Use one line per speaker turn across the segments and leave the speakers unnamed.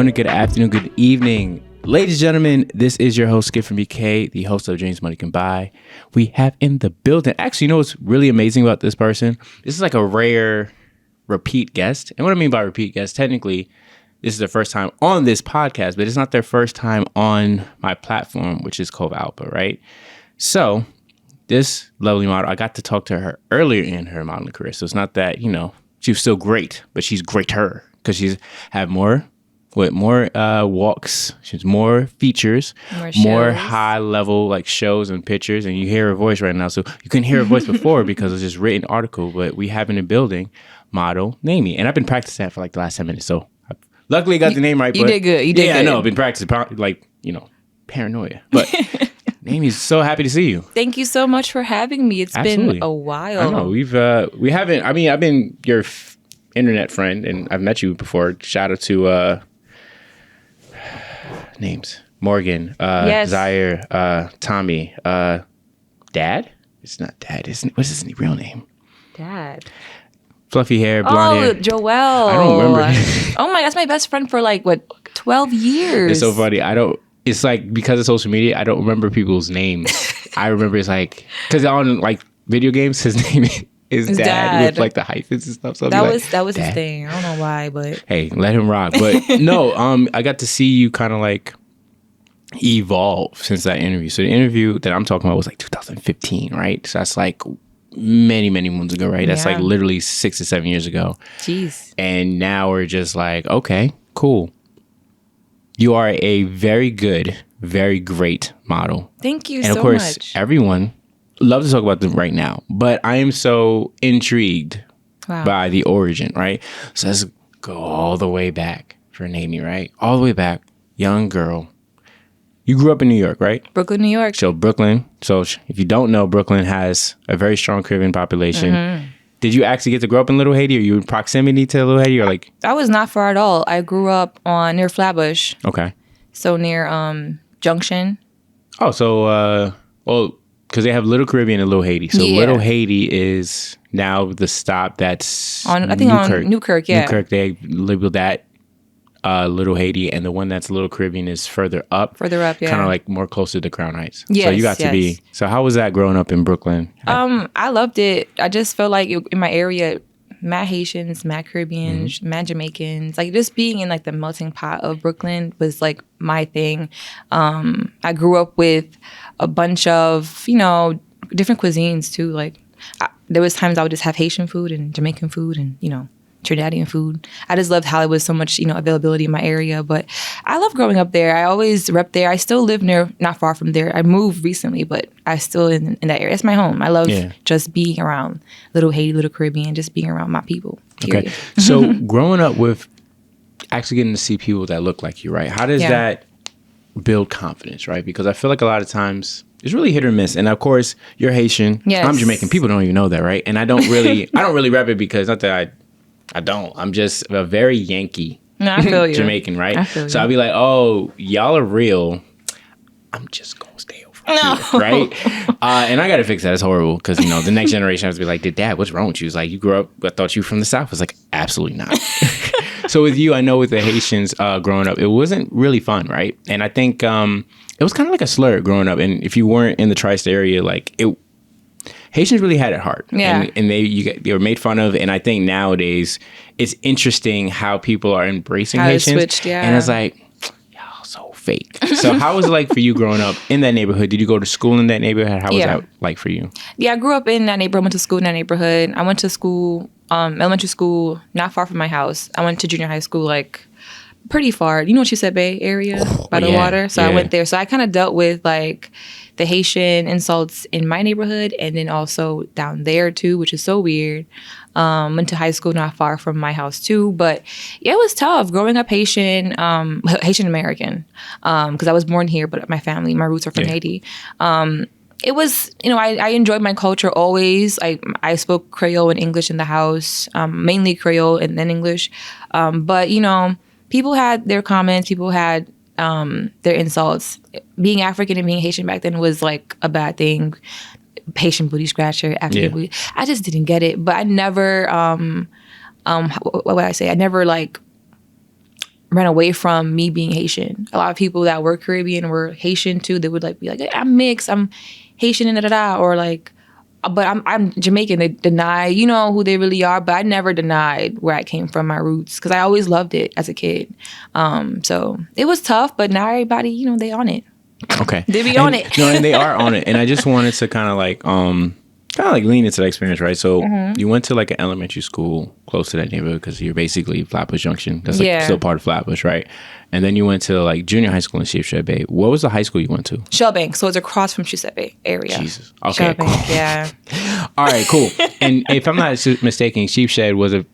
morning, good afternoon, good evening. Ladies and gentlemen, this is your host, Skip from BK, the host of Dreams Money Can Buy. We have in the building, actually, you know what's really amazing about this person? This is like a rare repeat guest. And what I mean by repeat guest, technically, this is their first time on this podcast, but it's not their first time on my platform, which is Cove Alpa, right? So this lovely model, I got to talk to her earlier in her modeling career. So it's not that, you know, she was still great, but she's greater because she's had more walks, she's more features, more high level like shows and pictures, and you hear her voice right now. So you couldn't hear her voice before because it's just written article, but we have in the building Model Nehemie, and I've been practicing that for like the last 10 minutes. So I luckily got the name right.
You did good. You did good.
I know. I've been practicing like, you know, paranoia, but Nehemie's so happy to see you.
Thank you so much for having me. It's
Absolutely.
been a while.
I know we haven't. I mean, I've been your internet friend, and I've met you before. Shout out to names: Morgan,
yes.
Zaire, Tommy, Dad. It's not Dad. What's his real name?
Dad.
Fluffy hair, blonde hair.
Joel.
I don't remember.
Oh my, that's my best friend for like 12 years.
It's so funny. It's like because of social media, I don't remember people's names. I remember it's like because on like video games, his name is Dad with like the hyphens and stuff. So
that was his thing. I don't know why, but
hey, let him rock. But no, I got to see you kind of like evolve since that interview. So the interview that I'm talking about was like 2015, right? So that's like many moons ago, right? That's like literally 6 or 7 years ago.
Jeez.
And now we're just like, okay, cool. You are a very good, very great model.
Thank you so much.
And of course, everyone loves to talk about them right now, but I am so intrigued by the origin, right? So let's go all the way back for Nehemie, right? All the way back, young girl. You grew up in New York, right?
Brooklyn, New York.
So Brooklyn. So if you don't know, Brooklyn has a very strong Caribbean population. Mm-hmm. Did you actually get to grow up in Little Haiti? Are you in proximity to Little Haiti, or like?
I was not far at all. I grew up near Flatbush.
Okay.
So near Junction.
Oh, so well, because they have Little Caribbean and Little Haiti. So Little Haiti is now the stop that's
on Newkirk. Yeah.
Newkirk. They labeled that Little Haiti, and the one that's Little Caribbean is further up. Yeah. Kind of like more closer to Crown Heights.
Yes,
so you got to be. So how was that growing up in Brooklyn?
I loved it. I just felt like in my area, mad Haitians, mad Caribbeans, mad Jamaicans, like just being in like the melting pot of Brooklyn was like my thing. I grew up with a bunch of, you know, different cuisines too. Like there was times I would just have Haitian food and Jamaican food and, you know, Trinidadian food. I just loved how there was so much, you know, availability in my area. But I love growing up there. I always rep there. I still live not far from there. I moved recently, but I still in that area. It's my home. I love just being around Little Haiti, Little Caribbean, just being around my people. Period.
Okay. So growing up with actually getting to see people that look like you, right? How does that build confidence, right? Because I feel like a lot of times it's really hit or miss. And of course, you're Haitian.
Yes.
I'm Jamaican. People don't even know that, right? And I don't really rep it because not that I don't. I'm just a very Yankee
I feel you.
Jamaican, right?
I feel you.
So I'll be like, oh, y'all are real. I'm just going to stay over here, right? And I got to fix that. It's horrible because, you know, the next generation has to be like, Dad, what's wrong with you? It's like, you grew up, I thought you were from the South. It's like, absolutely not. So with you, I know with the Haitians growing up, it wasn't really fun, right? And I think it was kind of like a slur growing up. And if you weren't in the tri-state area, like Haitians really had it hard.
Yeah.
And they were made fun of. And I think nowadays it's interesting how people are embracing Haitians.
Switched,
And it's like, y'all so fake. So how was it like for you growing up in that neighborhood? Did you go to school in that neighborhood? How was that like for you?
Yeah, I grew up in that neighborhood, went to school in that neighborhood. I went to school, elementary school, not far from my house. I went to junior high school, like pretty far. You know what you said, Bay area by the water? So I went there. So I kind of dealt with like the Haitian insults in my neighborhood and then also down there too, which is so weird. Went to high school not far from my house too. But yeah, it was tough growing up Haitian, Haitian American, because I was born here, but my roots are from Haiti. It was, you know, I enjoyed my culture always. I spoke Creole and English in the house, mainly Creole and then English. But, you know, people had their comments, people had their insults. Being African and being Haitian back then was like a bad thing. Haitian booty scratcher, African booty. I just didn't get it. But I never, what would I say? I never like ran away from me being Haitian. A lot of people that were Caribbean were Haitian too. They would like be like, hey, I'm mixed, I'm Haitian and da-da-da, or like, but I'm Jamaican. They deny, you know, who they really are, but I never denied where I came from, my roots, because I always loved it as a kid. So it was tough, but now everybody, you know, they on it.
Okay.
They be on it.
No, and they are on it. And I just wanted to kind of like lean into that experience, right? So you went to like an elementary school close to that neighborhood because you're basically Flatbush Junction. That's like still part of Flatbush, right? And then you went to like junior high school in Sheepshead Bay. What was the high school you went to?
Shellbank. So it's across from Sheepshead Bay area.
Jesus. Okay.
Cool. Yeah.
All right, cool. And if I'm not mistaken, Sheepshead wasn't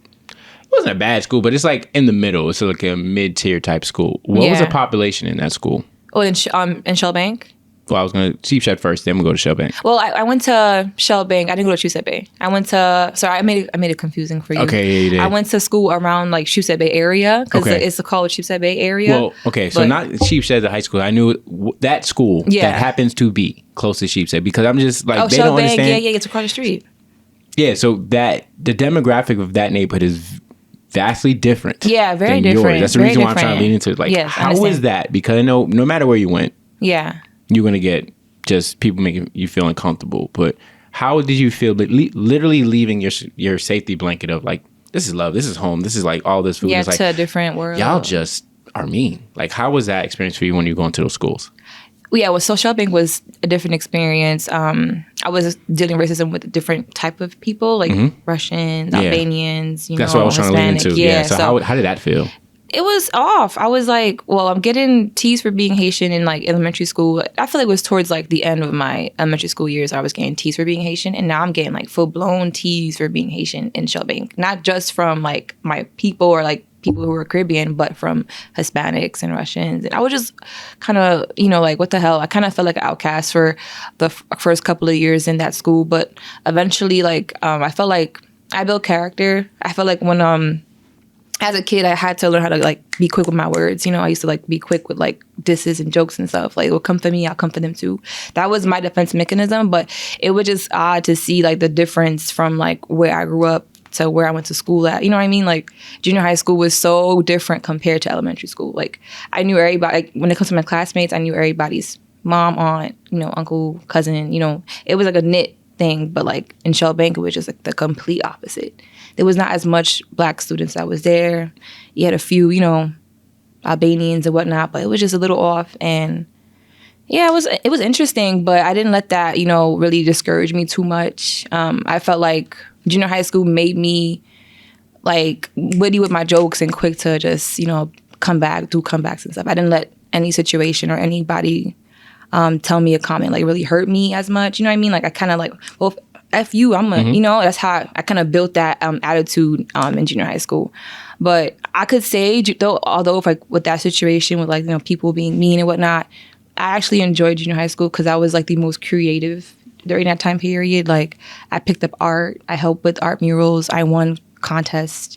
a bad school, but it's like in the middle. It's like a mid-tier type school. What was the population in that school?
Oh, in Shellbank?
Well, I was going to Sheepshead first, then we'll go to Shellbank.
Well, I went to Shellbank. I didn't go to Sheepshead Bay. I went to, sorry, I made it confusing for you.
Okay, yeah, you did.
I went to school around like Sheepshead Bay area because it's called Sheepshead Bay area.
Well, okay, so not Sheepshead, the high school. I knew that school that happens to be close to Sheepshead because I'm just like, they don't understand.
Yeah, it's across the street.
Yeah, so the demographic of that neighborhood is vastly different.
Yeah, very different.
Yours. That's the reason why I'm trying to lean into it. Like, how is that? Because I know no matter where you went, you're going to get just people making you feel uncomfortable. But how did you feel literally leaving your safety blanket of like, this is love, this is home, this is like all this food.
Yeah,
it's like,
to a different world.
Y'all just are mean. Like, how was that experience for you when you were going to those schools?
Yeah, well, so Shellbank was a different experience. I was dealing with racism with a different type of people, like Russians, Albanians,
That's what I was trying
Hispanic.
to lean into. Yeah, so how did that feel?
It was off. I was like, well, I'm getting teased for being Haitian in like elementary school. I feel like it was towards like the end of my elementary school years. I was getting teased for being Haitian, and now I'm getting like full blown teased for being Haitian in Shellbank. Not just from like my people or like people who were Caribbean, but from Hispanics and Russians. And I was just kind of, you know, like, what the hell? I kind of felt like an outcast for the first couple of years in that school, but eventually, like, I felt like I built character. I felt like when as a kid, I had to learn how to like be quick with my words. You know, I used to like be quick with like disses and jokes and stuff. Like, it'll come for me, I'll come for them too. That was my defense mechanism. But it was just odd to see like the difference from like where I grew up to where I went to school at. You know what I mean? Like, junior high school was so different compared to elementary school. Like, I knew everybody. Like, when it comes to my classmates, I knew everybody's mom, aunt, you know, uncle, cousin. You know, it was like a knit thing. But like in Shellbank, it was just like the complete opposite. There was not as much Black students that was there. You had a few, you know, Albanians and whatnot, but it was just a little off. And yeah, it was interesting, but I didn't let that, you know, really discourage me too much. I felt like junior high school made me like witty with my jokes and quick to just, you know, do comebacks and stuff. I didn't let any situation or anybody tell me a comment like really hurt me as much. You know what I mean? Like, I kind of like, well, F you, I'm a, you know, that's how I kind of built that attitude in junior high school. But I could say, although if like with that situation with like, you know, people being mean and whatnot, I actually enjoyed junior high school because I was like the most creative during that time period. Like, I picked up art, I helped with art murals, I won contests,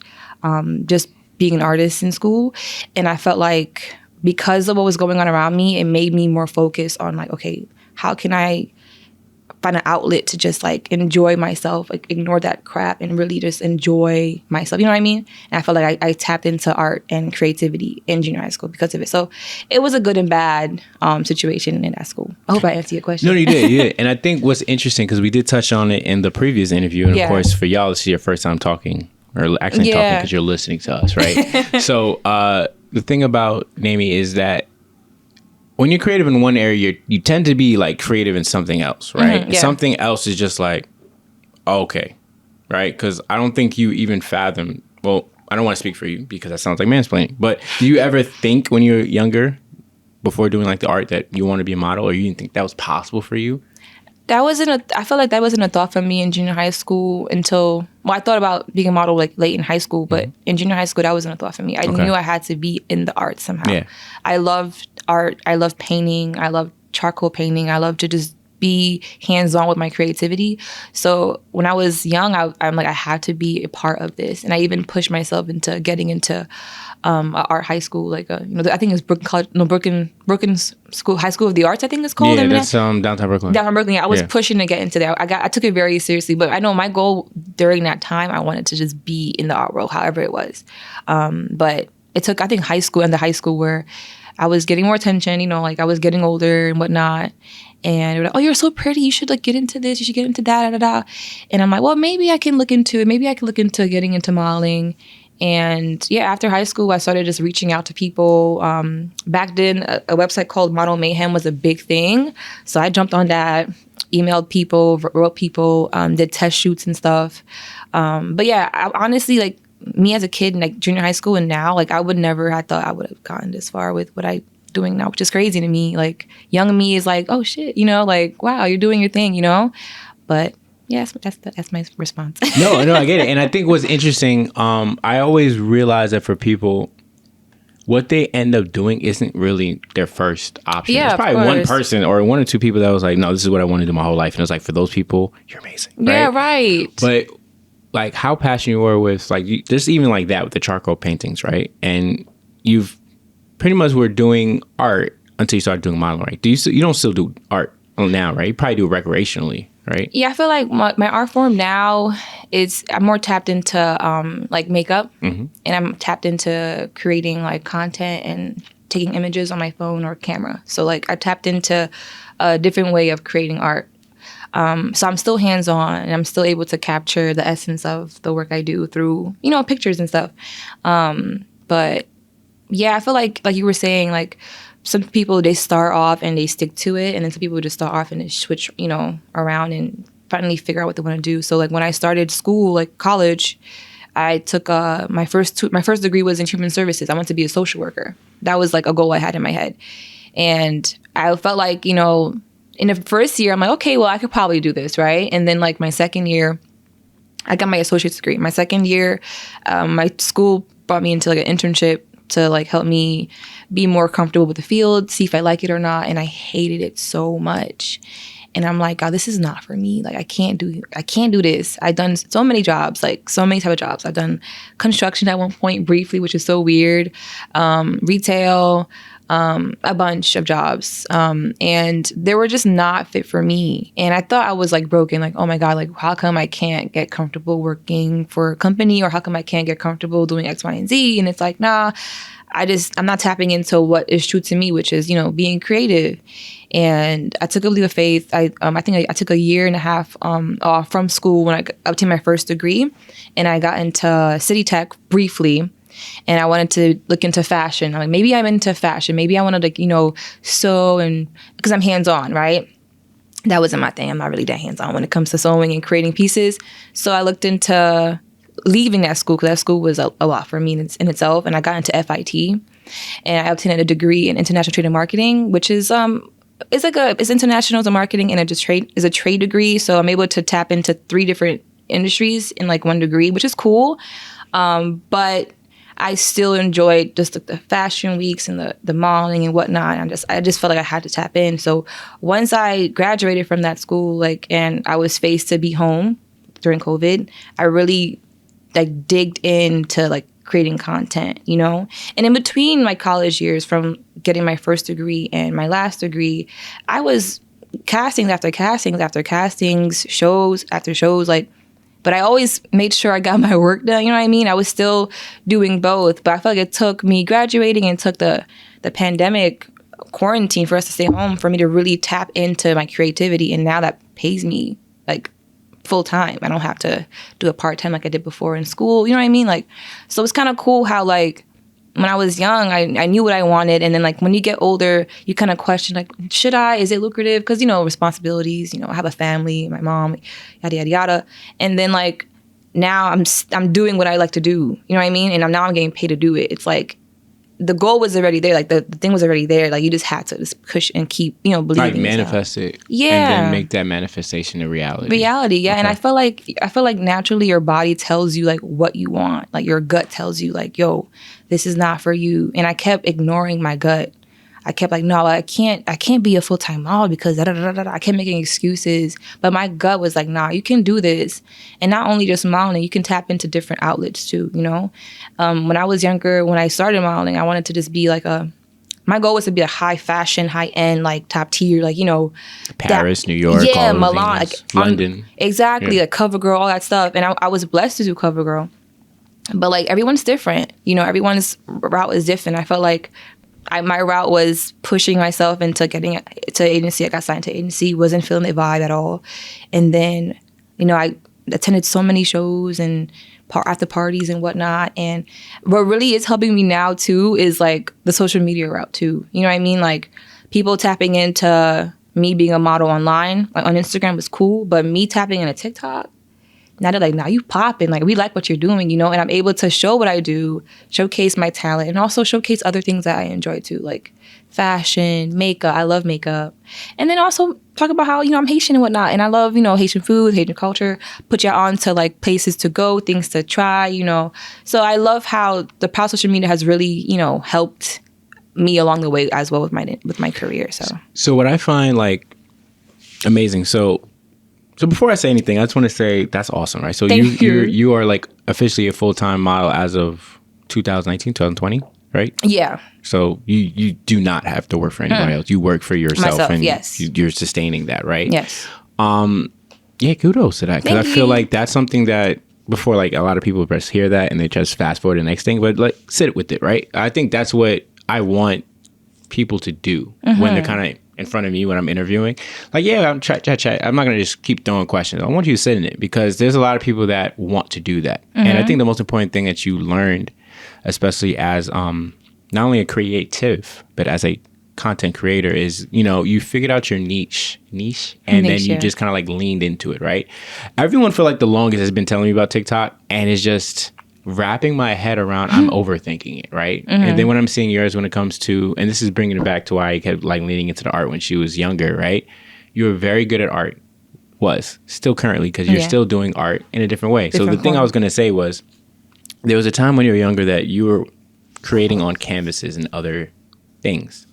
just being an artist in school. And I felt like because of what was going on around me, it made me more focused on like, okay, how can I find an outlet to just like enjoy myself, like ignore that crap and really just enjoy myself. You know what I mean? And I felt like I tapped into art and creativity in junior high school because of it. So it was a good and bad situation in that school. I hope I answered your question.
No, you did. Yeah. And I think what's interesting, because we did touch on it in the previous interview. And of course, for y'all, this is your first time talking or actually talking because you're listening to us, right? So the thing about Nehemie is that when you're creative in one area, you tend to be like creative in something else, right? Mm-hmm, something else is just like, okay, right? Because I don't think you even fathom, well, I don't want to speak for you because that sounds like mansplaining, but do you ever think when you were younger, before doing like the art, that you want to be a model, or you didn't think that was possible for you?
I felt like that wasn't a thought for me in junior high school until, well, I thought about being a model like late in high school, but in junior high school, that wasn't a thought for me. I knew I had to be in the arts somehow. Yeah. I loved art. I loved painting. I loved charcoal painting. I loved to just be hands-on with my creativity. So when I was young, I'm like, I had to be a part of this. And I even pushed myself into getting into art high school, like you know, I think it's Brooklyn School, High School of the Arts, I think it's called.
Yeah, that's downtown Brooklyn.
Downtown Brooklyn. Yeah, I was pushing to get into there. I took it very seriously, but I know my goal during that time, I wanted to just be in the art world, however it was. But it took, I think, high school and the high school where I was getting more attention, you know, like I was getting older and whatnot. And they were like, oh, you're so pretty. You should like get into this. You should get into that, da, da, da. And I'm like, well, maybe I can look into it. Maybe I can look into getting into modeling. And yeah, after high school, I started just reaching out to people. Back then, a website called Model Nehemie was a big thing. So I jumped on that, emailed people, wrote people, did test shoots and stuff. But yeah, I, honestly, like me as a kid in like junior high school and now, like I would never have thought I would have gotten this far with what I doing now, which is crazy to me. Like young me is like, oh shit, you know, like wow, you're doing your thing, you know. But yeah, that's my response.
No, I get it. And I think what's interesting, I always realize that for people, what they end up doing isn't really their first option.
Yeah,
There's probably one person or one or two people that was like, no, this is what I want to do my whole life. And it's like, for those people, you're amazing. Right?
Yeah, right.
But like how passionate you were with like, just even like that with the charcoal paintings, right? And you've pretty much were doing art until you started doing modeling, right? You don't still do art now, right? You probably do it recreationally, right?
Yeah, I feel like my art form now is I'm more tapped into like makeup, and I'm tapped into creating like content and taking images on my phone or camera. So like I tapped into a different way of creating art. So I'm still hands-on and I'm still able to capture the essence of the work I do through, you know, pictures and stuff. But yeah, I feel like you were saying, like some people, they start off and they stick to it, and then some people just start off and they switch, you know, around and finally figure out what they want to do. So like when I started school, like college, I took my first degree was in human services. I wanted to be a social worker. That was like a goal I had in my head. And I felt like, you know, in the first year, I'm like, okay, well, I could probably do this, right? And then like my second year, I got my associate's degree. My second year, my school brought me into like an internship to like help me be more comfortable with the field, see if I like it or not. And I hated it so much. And I'm like, God, this is not for me. Like I can't do this. I've done so many jobs, like so many type of jobs. I've done construction at one point briefly, which is so weird. Retail, a bunch of jobs. And they were just not fit for me. And I thought I was like broken, like, oh my God, like how come I can't get comfortable working for a company, or how come I can't get comfortable doing X, Y, and Z? And it's like, nah, I'm not tapping into what is true to me, which is, you know, being creative. And I took a leap of faith. I think I took a year and a half off from school when I obtained my first degree, and I got into City Tech briefly. And I wanted to look into fashion. I'm like, maybe I'm into fashion. Maybe I want to, like, you know, sew, and because I'm hands-on, right? That wasn't my thing. I'm not really that hands-on when it comes to sewing and creating pieces. So I looked into leaving that school, because that school was a lot for me in itself. And I got into FIT, and I obtained a degree in international trade and marketing, which is it's international to marketing, and it just is a trade degree. So I'm able to tap into 3 different industries in like one degree, which is cool. But I still enjoyed just the fashion weeks and the modeling and whatnot. I just felt like I had to tap in. So once I graduated from that school, like, and I was faced to be home during COVID, I really like digged into like creating content, you know? And in between my college years, from getting my first degree and my last degree, I was castings after castings after castings, shows after shows, like, but I always made sure I got my work done, you know what I mean? I was still doing both, but I felt like it took me graduating and took the pandemic quarantine for us to stay home for me to really tap into my creativity. And now that pays me like full time. I don't have to do it part time like I did before in school, you know what I mean? Like, so it's kind of cool how like when I was young, I knew what I wanted. And then like when you get older, you kind of question like, should I? Is it lucrative? Because, you know, responsibilities, you know, I have a family, my mom, yada, yada, yada. And then like now I'm doing what I like to do, you know what I mean? And now I'm getting paid to do it. It's like the goal was already there. Like the thing was already there. Like you just had to just push and keep, you know, believing.
Like manifest it.
Yeah.
And then make that manifestation a reality.
Yeah. Okay. And I feel like naturally your body tells you like what you want. Like your gut tells you like, yo, this is not for you. And I kept ignoring my gut. I kept like, no, I can't be a full-time model because da, da, da, da, da. I kept making excuses. But my gut was like, nah, you can do this. And not only just modeling, you can tap into different outlets too, you know? When I was younger, when I started modeling, I wanted to just be like my goal was to be a high fashion, high end, like top tier, like, you know.
Paris, New York,
yeah, Milan, like
London.
Exactly, like CoverGirl, all that stuff. And I was blessed to do CoverGirl. But like everyone's different, everyone's route is different. I felt like my route was pushing myself into getting to agency. I got signed to agency, wasn't feeling the vibe at all. And then, I attended so many shows and after parties and whatnot. And what really is helping me now too is like the social media route too. You know what I mean? Like people tapping into me being a model online, like on Instagram was cool, but me tapping into TikTok, now they're like, now you popping. Like, we like what you're doing, and I'm able to show what I do, showcase my talent, and also showcase other things that I enjoy too, like fashion, makeup. I love makeup. And then also talk about how, I'm Haitian and whatnot. And I love, Haitian food, Haitian culture, put you on to like places to go, things to try, So I love how the power of social media has really, helped me along the way as well with my career.
So what I find like amazing. So before I say anything, I just want to say that's awesome, right? So you are like officially a full-time model as of 2019, 2020, right?
Yeah.
So you do not have to work for anybody else. You work for yourself.
Myself,
and
yes.
You're sustaining that, right?
Yes.
Yeah, kudos to that. Because I feel like that's something that before, like a lot of people just hear that and they just fast forward to the next thing, but like sit with it, right? I think that's what I want people to do when they're kind of in front of me when I'm interviewing. Like, yeah, I'm chat. I'm not going to just keep throwing questions. I want you to sit in it because there's a lot of people that want to do that. And I think the most important thing that you learned, especially as not only a creative, but as a content creator is, you figured out your niche and then you just kind of like leaned into it, right? Everyone for like the longest has been telling me about TikTok and it's just wrapping my head around, I'm overthinking it, right? And then when I'm seeing yours when it comes to, and this is bringing it back to why I kept like leaning into the art when she was younger, right? You were very good at art, still currently, because you're still doing art in a different way. So the thing I was going to say was, there was a time when you were younger that you were creating on canvases and other things.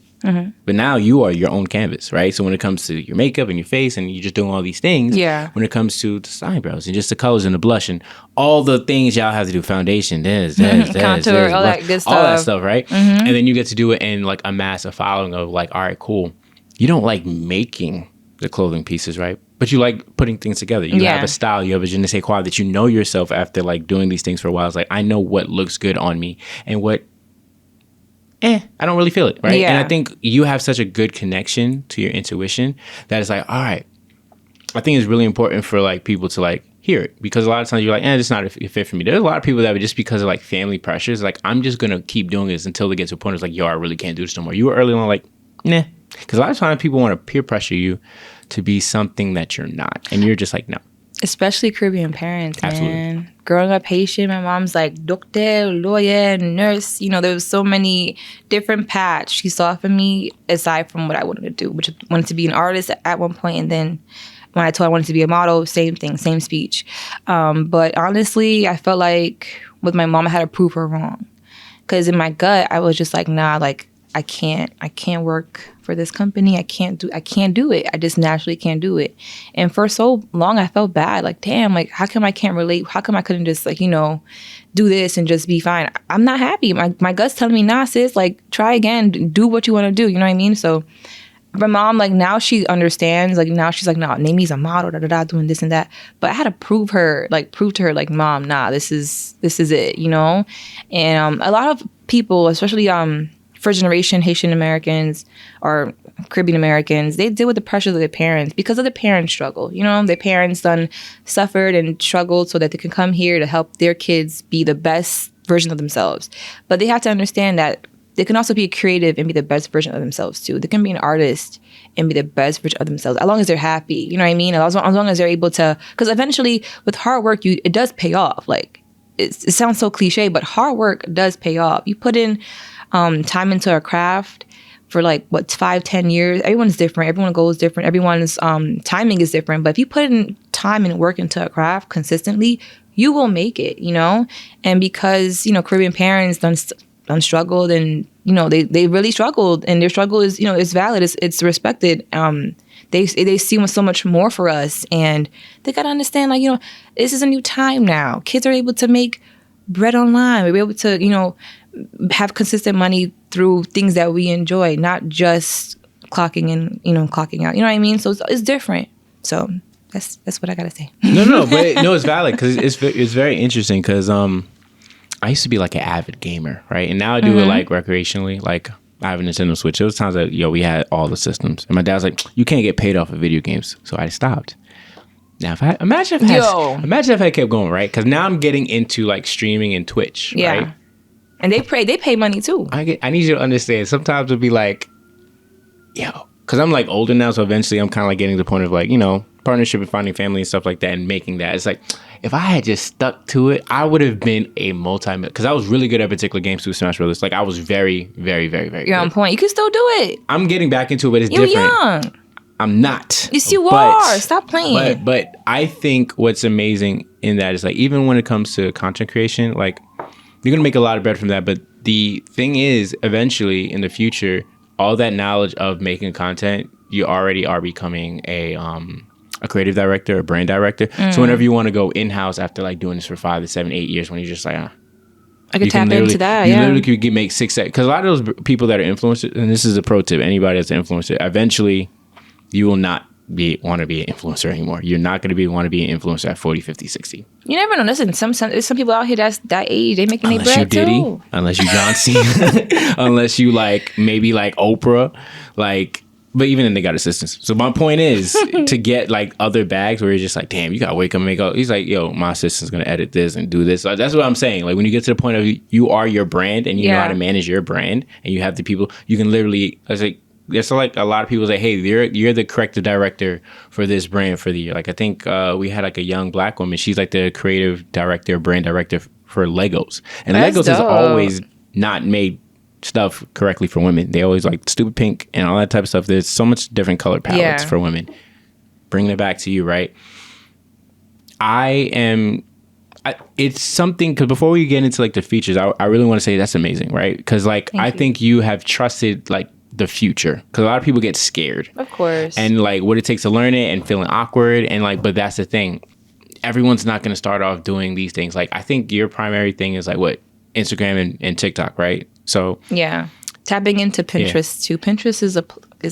But now you are your own canvas, right? So when it comes to your makeup and your face and you're just doing all these things, when it comes to the eyebrows and just the colors and the blush and all the things y'all have to do, foundation,
contour, all that good stuff.
All that stuff, right? And then you get to do it and like amass a following of like, all right, cool. You don't like making the clothing pieces, right? But you like putting things together. You have a style, you have a je ne sais quoi that you know yourself after like doing these things for a while. It's like, I know what looks good on me and what I don't really feel it, right? And I think you have such a good connection to your intuition that it's like, all right, I think it's really important for like people to like hear it because a lot of times you're like, it's not a fit for me. There's a lot of people that would just because of like family pressures, like I'm just going to keep doing this until they get to a point where it's like, yo, I really can't do this no more. You were early on like, nah. Because a lot of times people want to peer pressure you to be something that you're not. And you're just like, no.
Especially Caribbean parents,
Absolutely.
Man. Growing up Haitian, my mom's like doctor, lawyer, nurse. There was so many different paths she saw for me aside from what I wanted to do, which I wanted to be an artist at one point. And then when I told her I wanted to be a model, same thing, same speech. But honestly, I felt like with my mom, I had to prove her wrong. Because in my gut, I was just like, nah, like I can't work for this company. I can't do it. I just naturally can't do it. And for so long, I felt bad. Like, damn, like, how come I can't relate? How come I couldn't just like, do this and just be fine? I'm not happy. My gut's telling me, nah, sis, like, try again. Do what you want to do. You know what I mean? So my mom, like, now she understands. Like, now she's like, no, Nehemie's a model, doing this and that. But I had to prove to her, like, mom, nah, this is it, And a lot of people, especially first generation Haitian Americans or Caribbean Americans, they deal with the pressures of their parents because of their parents' struggle. Their parents done suffered and struggled so that they can come here to help their kids be the best version of themselves. But they have to understand that they can also be creative and be the best version of themselves too. They can be an artist and be the best version of themselves as long as they're happy. You know what I mean? As long as they're able to, because eventually with hard work, it does pay off. Like it sounds so cliche, but hard work does pay off. You put in time into a craft for 5-10 years. Everyone's different. Everyone's goal is different. Everyone's timing is different. But if you put in time and work into a craft consistently, you will make it, And because, Caribbean parents done struggled and, they really struggled and their struggle is, is valid. It's respected. They see so much more for us and they got to understand, this is a new time now. Kids are able to make bread online. We're able to, have consistent money through things that we enjoy, not just clocking in, clocking out. You know what I mean? So it's different. So that's what I gotta say.
No, but no, it's valid because it's very interesting because I used to be like an avid gamer, right? And now I do it like recreationally. Like I have a Nintendo Switch. There was times that we had all the systems, and my dad was like, "You can't get paid off of video games," so I stopped. Now, imagine if I kept going, right? Because now I'm getting into like streaming and Twitch, right?
And they pay money too.
I need you to understand. Sometimes it'll be like, because I'm like older now, so eventually I'm kind of like getting to the point of like, partnership and finding family and stuff like that and making that. It's like, if I had just stuck to it, I would have been a because I was really good at particular games through Smash Brothers. Like I was very, very, very, very
You're
good.
on point. You can still do it.
I'm getting back into it, but it's
You're
different.
young.
I'm not.
Yes, you are. Stop playing.
But I think what's amazing in that is like, even when it comes to content creation, like you're going to make a lot of bread from that. But the thing is, eventually in the future, all that knowledge of making content, you already are becoming a creative director, a brand director. So whenever you want to go in-house after like doing this for 5 to 7, 8 years, when you're just like,
I could tap into that.
You literally could make 6, because a lot of those people that are influencers, and this is a pro tip, anybody that's an influencer, eventually you will not want to be an influencer anymore. You're not going to want to be an influencer at 40, 50, 60.
You never know. Listen, there's some people out here that's that age. They making their bread too.
Unless you John Cena. Unless you maybe like Oprah. But even then they got assistants. So my point is to get like other bags where you're just like, damn, you got to wake up and make up. He's like, yo, my assistant's going to edit this and do this. So that's what I'm saying. Like when you get to the point of you are your brand and you know how to manage your brand and you have the people, you can literally, there's like a lot of people say, hey, you're the creative director for this brand for the year. Like I think we had like a young black woman. She's like the creative director, brand director for Legos. And Legos has always not made stuff correctly for women. They always like stupid pink and all that type of stuff. There's so much different color palettes for women. Bringing it back to you, right? It's something, because before we get into like the features, I really want to say that's amazing, right? Because like I think you have trusted like the future, because a lot of people get scared,
of course,
and like what it takes to learn it and feeling awkward, and like, but that's the thing, everyone's not going to start off doing these things. Like I think your primary thing is like what, Instagram and TikTok, right? So
tapping into Pinterest too. Pinterest is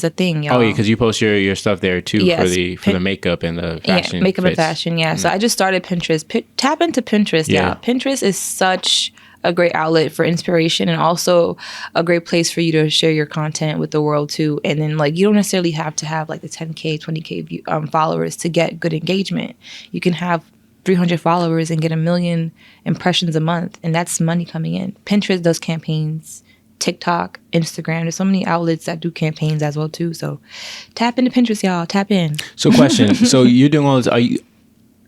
a thing, y'all.
Oh yeah, because you post your stuff there too, for the makeup and the fashion.
Makeup and fashion. So I just started Pinterest. Tap into Pinterest, y'all. Pinterest is such a great outlet for inspiration and also a great place for you to share your content with the world too. And then like you don't necessarily have to have like the 10K, 20K followers to get good engagement. You can have 300 followers and get 1 million impressions a month, and that's money coming in. Pinterest does campaigns, TikTok, Instagram. There's so many outlets that do campaigns as well too. So tap into Pinterest, y'all. Tap in.
So question. So you're doing all this.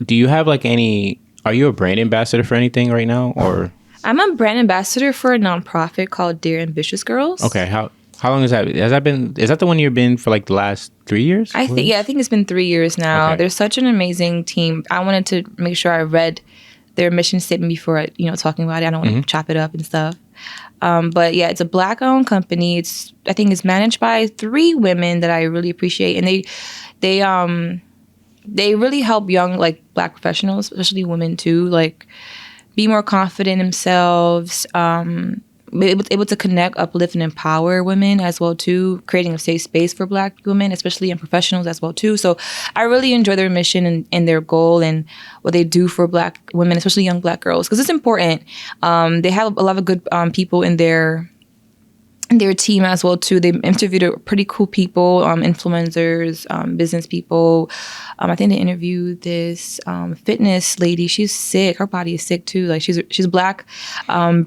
Do you have like are you a brand ambassador for anything right now, or?
I'm a brand ambassador for a nonprofit called Dear Ambitious Girls.
Okay. How long has that been? Is that the one you've been for like the last 3 years?
I think it's been 3 years now.
Okay.
They're such an amazing team. I wanted to make sure I read their mission statement before talking about it. I don't want to chop it up and stuff. But yeah, it's a Black-owned company. I think it's managed by 3 women that I really appreciate, and they really help young like Black professionals, especially women too, like be more confident in themselves, be able to connect, uplift, and empower women as well too, creating a safe space for Black women, especially in professionals as well too. So I really enjoy their mission and their goal and what they do for Black women, especially young Black girls, because it's important. They have a lot of good people in their team as well too. They interviewed pretty cool people, influencers, business people. I think they interviewed this fitness lady. She's sick. Her body is sick too. Like she's Black,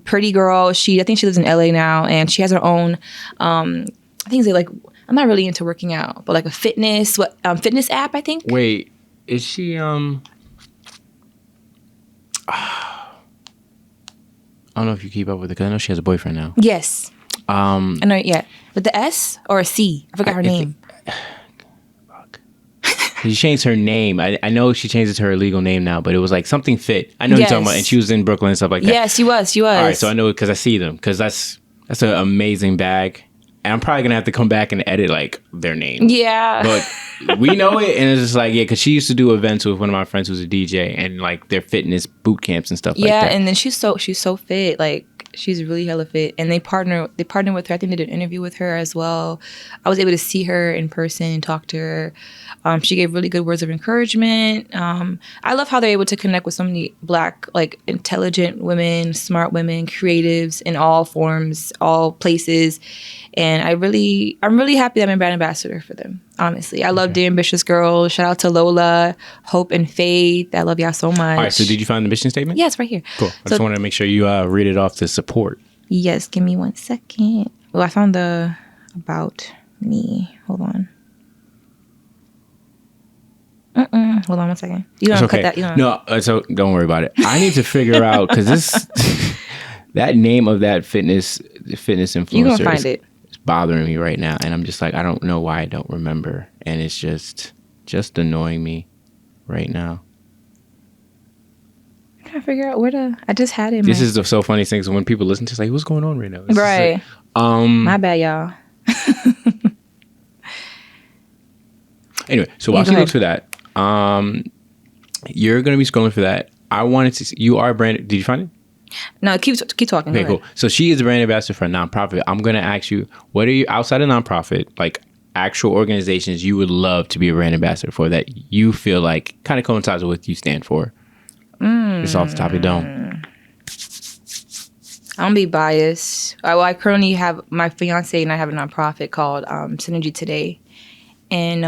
pretty girl. I think she lives in LA now, and she has her own. I think it's like, I'm not really into working out, but like a fitness app, I think.
Wait, is she I don't know if you keep up with it, because I know she has a boyfriend now.
Yes. I know it yet. With the S or a C? I forgot her name.
Fuck. She changed her name. I know she changed it to her legal name now, but it was like something fit. I know you're talking about, and she was in Brooklyn and stuff like that.
Yes, she was.
All right, so I know it because I see them, because that's an amazing bag. And I'm probably going to have to come back and edit like their name.
Yeah.
But we know it, and it's just like, because she used to do events with one of my friends who's a DJ, and like their fitness boot camps and stuff like that.
Yeah, and then she's so fit. Like, She's really hella fit, and they partner with her. I think they did an interview with her as well. I was able to see her in person and talk to her. She gave really good words of encouragement. I love how they're able to connect with so many Black, like, intelligent women, smart women, creatives in all forms, all places. And I'm really happy that I'm a brand ambassador for them. Honestly, I love the ambitious girls. Shout out to Lola, Hope, and Faith. I love y'all so much.
All right. So did you find the mission statement?
Yeah, it's right here.
Cool. I just wanted to make sure you read it off to support.
Yes. Give me 1 second. Well, I found the about me. Hold on. Hold on 1 second. You don't cut that.
No, so don't worry about it. I need to figure out, because this that name of that fitness influencer.
You gonna find it.
It's bothering me right now, and I'm just like, I don't know why I don't remember, and it's just annoying me right now.
I can't figure out where to. I just had it.
This is the so funny thing. So when people listen to, it's like, what's going on right now? It's
right.
Like,
my bad, y'all.
Anyway, so while she looks for that, you're gonna be scrolling for that. I wanted to see, you are a brand. Did you find it?
No, keep talking.
Okay, cool. So she is a brand ambassador for a nonprofit. I'm gonna ask you, what are you, outside of nonprofit, like actual organizations you would love to be a brand ambassador for that you feel like kind of coincides with what you stand for? Just off the top of your dome.
I don't be biased. I currently have my fiance and I have a nonprofit called Synergy Today in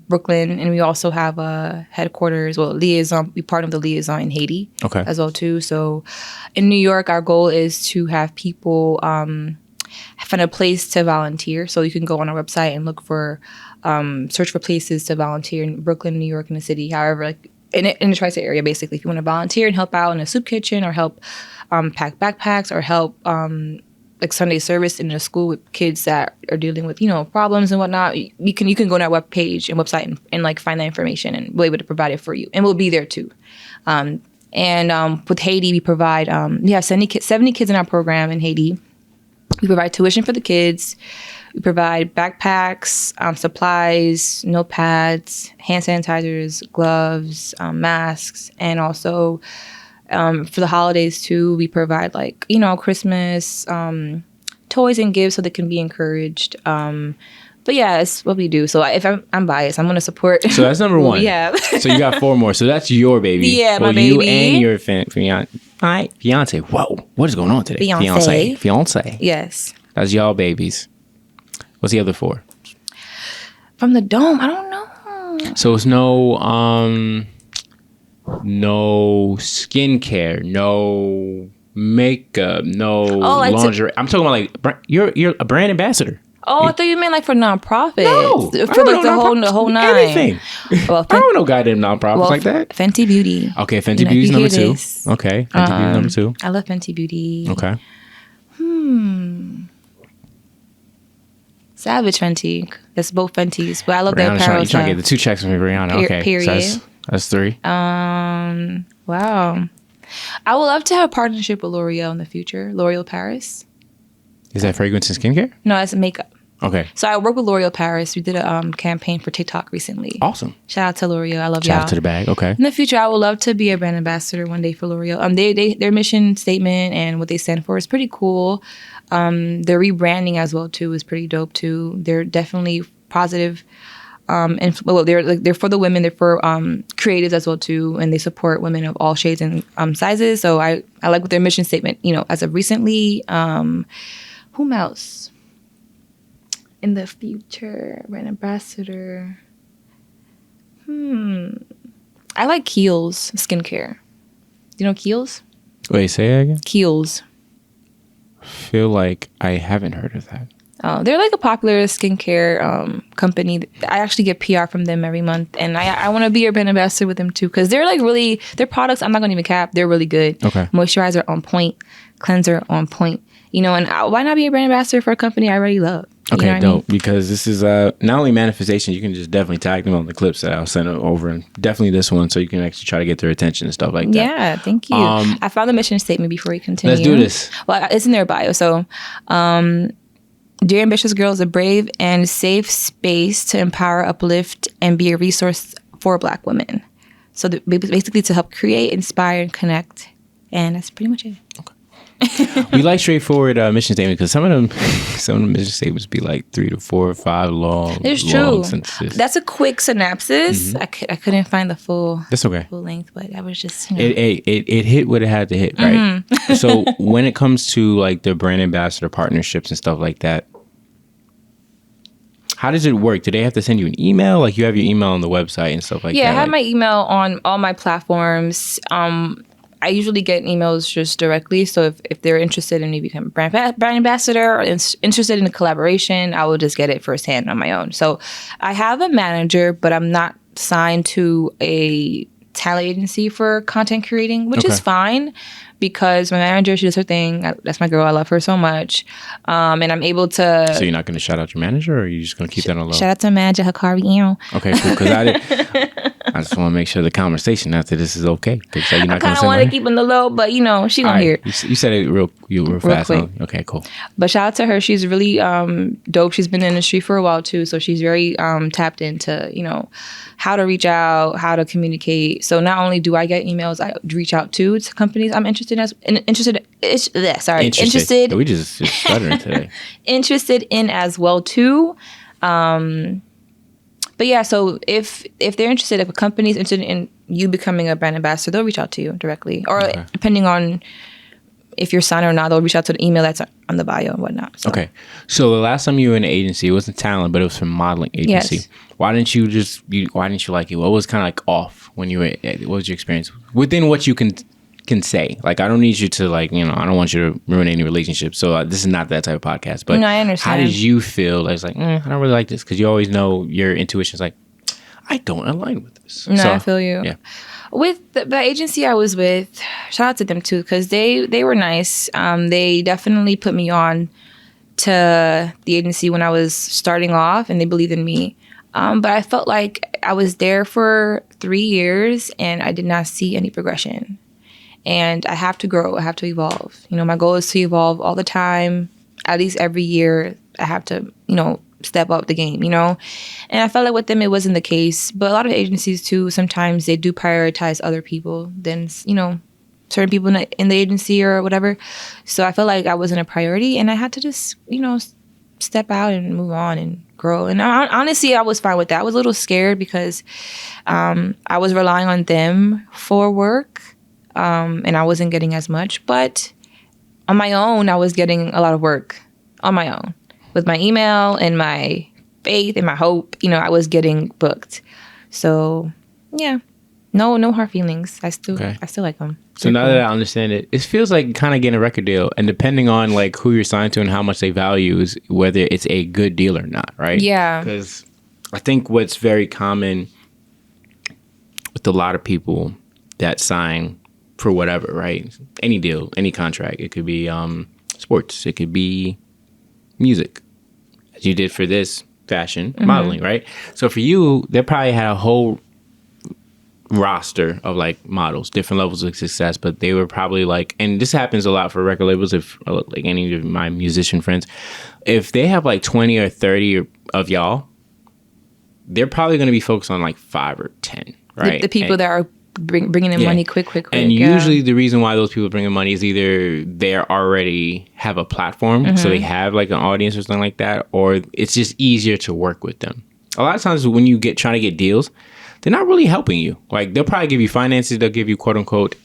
Brooklyn, and we also have a headquarters, liaison. We part of the liaison in Haiti, as well too. So, in New York, our goal is to have people find a place to volunteer. So you can go on our website and look for, search for places to volunteer in Brooklyn, New York, in the city. However, like in the tri-state area, basically, if you want to volunteer and help out in a soup kitchen or help pack backpacks or help like Sunday service in a school with kids that are dealing with, problems and whatnot, you can go on our webpage and website and like find that information, and we'll be able to provide it for you. And we'll be there too. And with Haiti, we provide, we have 70 kids in our program in Haiti. We provide tuition for the kids. We provide backpacks, supplies, notepads, hand sanitizers, gloves, masks, and also for the holidays too, we provide Christmas toys and gifts so they can be encouraged. But yeah, it's what we do. So if I'm biased, I'm going to support.
So that's number one.
Yeah.
So you got 4 more. So that's your baby.
Yeah, my baby.
You and your fiance. Whoa, what is going on today? Fiance.
Yes.
That's y'all babies. What's the other 4?
From the dome, I don't know.
So it's no skincare, no makeup, no lingerie. I'm talking about like you're a brand ambassador.
Oh, I thought you meant like for nonprofits.
No,
for like the whole nine.
Anything. Well, I don't know goddamn nonprofits like that.
Fenty Beauty.
Okay, Fenty Beauty's number 2. Okay, Fenty Beauty's number 2.
I love Fenty Beauty.
Okay.
Savage Fenty. That's both Fenties, but I love their apparel.
You're trying to get the 2 checks from me, Rihanna. Okay,
period.
So that's 3.
Wow. I would love to have a partnership with L'Oreal in the future. L'Oreal Paris.
Is that fragrance and skincare?
No, that's makeup.
Okay.
So I work with L'Oreal Paris. We did a campaign for TikTok recently.
Awesome.
Shout out to L'Oreal. I love y'all.
Shout out to the bag. Okay.
In the future, I would love to be a brand ambassador one day for L'Oreal. Their mission statement and what they stand for is pretty cool. Their rebranding as well too is pretty dope too. They're definitely positive. They're for the women. They're for creatives as well too, and they support women of all shades and sizes. So I like what their mission statement. As of recently, whom else in the future? Brand ambassador. I like Kiehl's skincare. Do you know Kiehl's?
Wait, say it again.
Kiehl's.
Feel like I haven't heard of that.
They're like a popular skincare company. I actually get PR from them every month, and I want to be a brand ambassador with them too, because they're like really, their products, I'm not going to even cap, they're really good.
Okay.
Moisturizer on point, cleanser on point. And why not be a brand ambassador for a company I already love?
Okay, dope. Because this is not only manifestation, you can just definitely tag them on the clips that I'll send over, and definitely this one, so you can actually try to get their attention and stuff like that.
Yeah, thank you. I found the mission statement before we continue.
Let's do this.
Well, it's in their bio. So, Dear Ambitious Girls, a brave and safe space to empower, uplift, and be a resource for Black women. So basically to help create, inspire, and connect. And that's pretty much it.
Okay. We like straightforward mission statements because some of the mission statements be like 3 to 4 or 5 long.
It's
long
true.
sentences.
That's a quick synopsis. I couldn't find the full.
That's okay.
Full length, but I was just
it hit what it had to hit, right? So when it comes to like the brand ambassador partnerships and stuff like that, how does it work? Do they have to send you an email? Like you have your email on the website and stuff like that?
Yeah, I have my email on all my platforms. I usually get emails just directly. So if they're interested in me becoming brand ambassador or interested in a collaboration, I will just get it firsthand on my own. So I have a manager, but I'm not signed to a talent agency for content creating, which is fine because my manager, she does her thing. That's my girl. I love her so much. And I'm able to...
So you're not going to shout out your manager or are you just going to keep that on low?
Shout out to my manager, Hikari.
Okay, cool. Because I just want to make sure the conversation after this is okay. You're not
I kind of want to keep on the low, but she gonna hear it.
You said it real fast.
Quick.
Huh? Okay, cool.
But shout out to her. She's really dope. She's been in the industry for a while too, so she's very tapped into how to reach out, how to communicate. So not only do I get emails, I reach out to companies I'm interested in. Interested.
We just stuttering today.
Interested in as well too. But yeah, so if they're interested, if a company's interested in you becoming a brand ambassador, they'll reach out to you directly. Or depending on if you're signed or not, they'll reach out to the email that's on the bio and whatnot. So. Okay.
So the last time you were in an agency, it wasn't talent, but it was from modeling agency. Yes. Why didn't you like it? What was kind of like off when you were, what was your experience? Within what you can say. Like, I don't need you to I don't want you to ruin any relationship. So this is not that type of podcast. But
no, I understand.
How did you feel? I was like, I don't really like this. Because you always know your intuition's like, I don't align with this.
No, I feel you. Yeah. With the agency I was with, shout out to them too, because they were nice. They definitely put me on to the agency when I was starting off, and they believed in me. But I felt like I was there for 3 years, and I did not see any progression. And I have to grow. I have to evolve. My goal is to evolve all the time. At least every year, I have to, step up the game, And I felt like with them, it wasn't the case. But a lot of agencies, too, sometimes they do prioritize other people than, certain people in the agency or whatever. So I felt like I wasn't a priority. And I had to just, step out and move on and grow. And honestly, I was fine with that. I was a little scared because I was relying on them for work. And I wasn't getting as much. But on my own, I was getting a lot of work on my own. With my email and my faith and my hope, I was getting booked. So, yeah. No hard feelings. I still like them.
So now that I understand it, it feels like kind of getting a record deal. And depending on like who you're signed to and how much they value is whether it's a good deal or not, right?
Yeah.
Because I think what's very common with a lot of people that sign for whatever, right? Any deal, any contract. It could be sports. It could be music, as you did for this fashion, modeling, right? So for you, they probably had a whole roster of like models, different levels of success, but they were probably like, and this happens a lot for record labels, if like any of my musician friends, if they have like 20 or 30 of y'all, they're probably going to be focused on like 5 or 10, right?
The people that are bringing in money quick.
And usually the reason why those people bring in money is either they already have a platform, so they have like an audience or something like that, or it's just easier to work with them. A lot of times when you trying to get deals, they're not really helping you. Like they'll probably give you finances, they'll give you quote unquote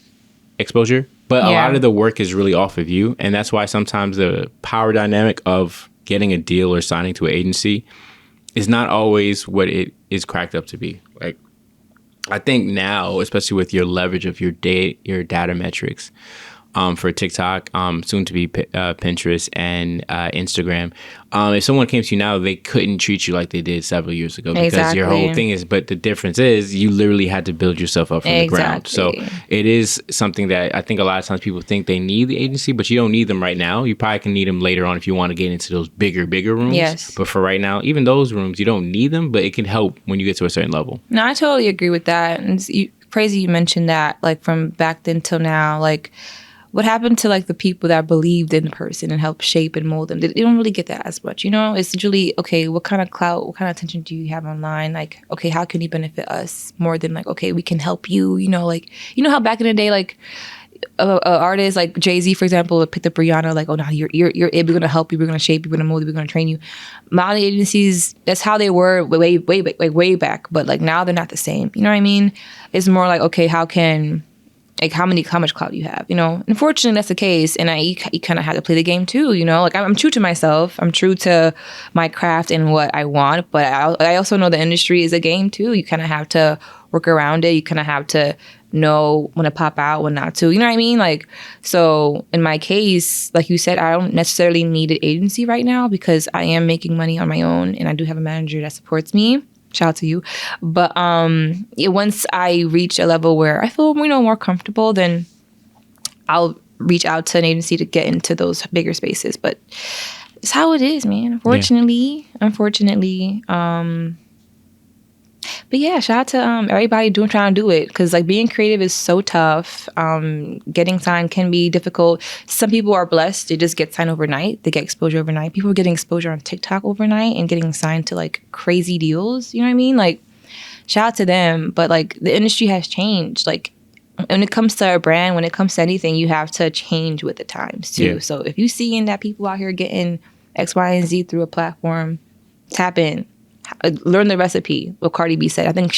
exposure, but a lot of the work is really off of you. And that's why sometimes the power dynamic of getting a deal or signing to an agency is not always what it is cracked up to be. Like, I think now, especially with your leverage of your data metrics for TikTok, soon to be Pinterest and Instagram, if someone came to you now, they couldn't treat you like they did several years ago because your whole thing is. But the difference is you literally had to build yourself up from the ground. So it is something that I think a lot of times people think they need the agency, but you don't need them right now. You probably can need them later on if you want to get into those bigger rooms.
Yes.
But for right now, even those rooms, you don't need them, but it can help when you get to a certain level.
No, I totally agree with that. And it's crazy you mentioned that, like from back then till now, like. What happened to like the people that believed in the person and helped shape and mold them? They don't really get that as much, It's usually, okay, what kind of clout, what kind of attention do you have online? Like, okay, how can you benefit us more than like, okay, we can help you, like, how back in the day, like, artist like Jay-Z, for example, picked up Rihanna, like, oh no, you're it, we're gonna help you, we're gonna shape you, we're gonna mold you, we're gonna train you. Modeling agencies, that's how they were way back, but like now they're not the same. You know what I mean? It's more like, okay, how much clout you have, you know? Unfortunately, that's the case, and you kind of have to play the game too, you know? Like, I'm true to myself, I'm true to my craft and what I want, but I also know the industry is a game too. You kind of have to work around it. You kind of have to know when to pop out, when not to, you know what I mean? Like, so in my case, like you said, I don't necessarily need an agency right now because I am making money on my own, and I do have a manager that supports me. Shout out to you. But once I reach a level where I feel, more comfortable, then I'll reach out to an agency to get into those bigger spaces. But it's how it is, man. Unfortunately. But yeah, shout out to everybody trying to do it, because like being creative is so tough. Getting signed can be difficult. Some people are blessed; they just get signed overnight. They get exposure overnight. People are getting exposure on TikTok overnight and getting signed to like crazy deals. You know what I mean? Like, shout out to them. But like the industry has changed. Like when it comes to a brand, when it comes to anything, you have to change with the times too. Yeah. So if you seeing that people out here getting X, Y, and Z through a platform, tap in. Learn the recipe. What Cardi B said. I think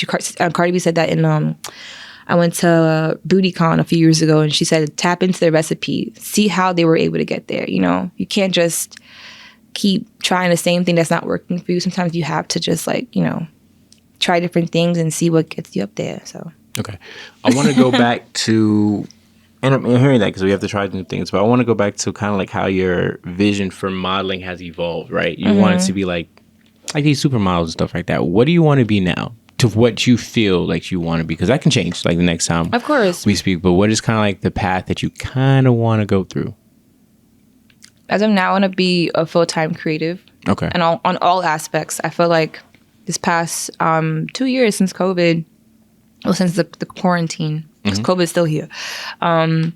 Cardi B said that in I went to BootyCon a few years ago, and she said tap into the recipe, see how they were able to get there. You know, you can't just keep trying the same thing that's not working for you. Sometimes you have to just try different things and see what gets you up there. So
okay, I want to go back to. And I'm hearing that because we have to try new things, but I want to go back to kind of like how your vision for modeling has evolved, right? You want it to be like these supermodels and stuff like that. What do you want to be now to what you feel like you want to be? Because that can change like the next time
of course
we speak, but what is kind of like the path that you kind of want to go through?
As of now, I want to be a full-time creative.
Okay.
And on all aspects. I feel like this past 2 years since COVID, since the quarantine, because COVID is still here, I've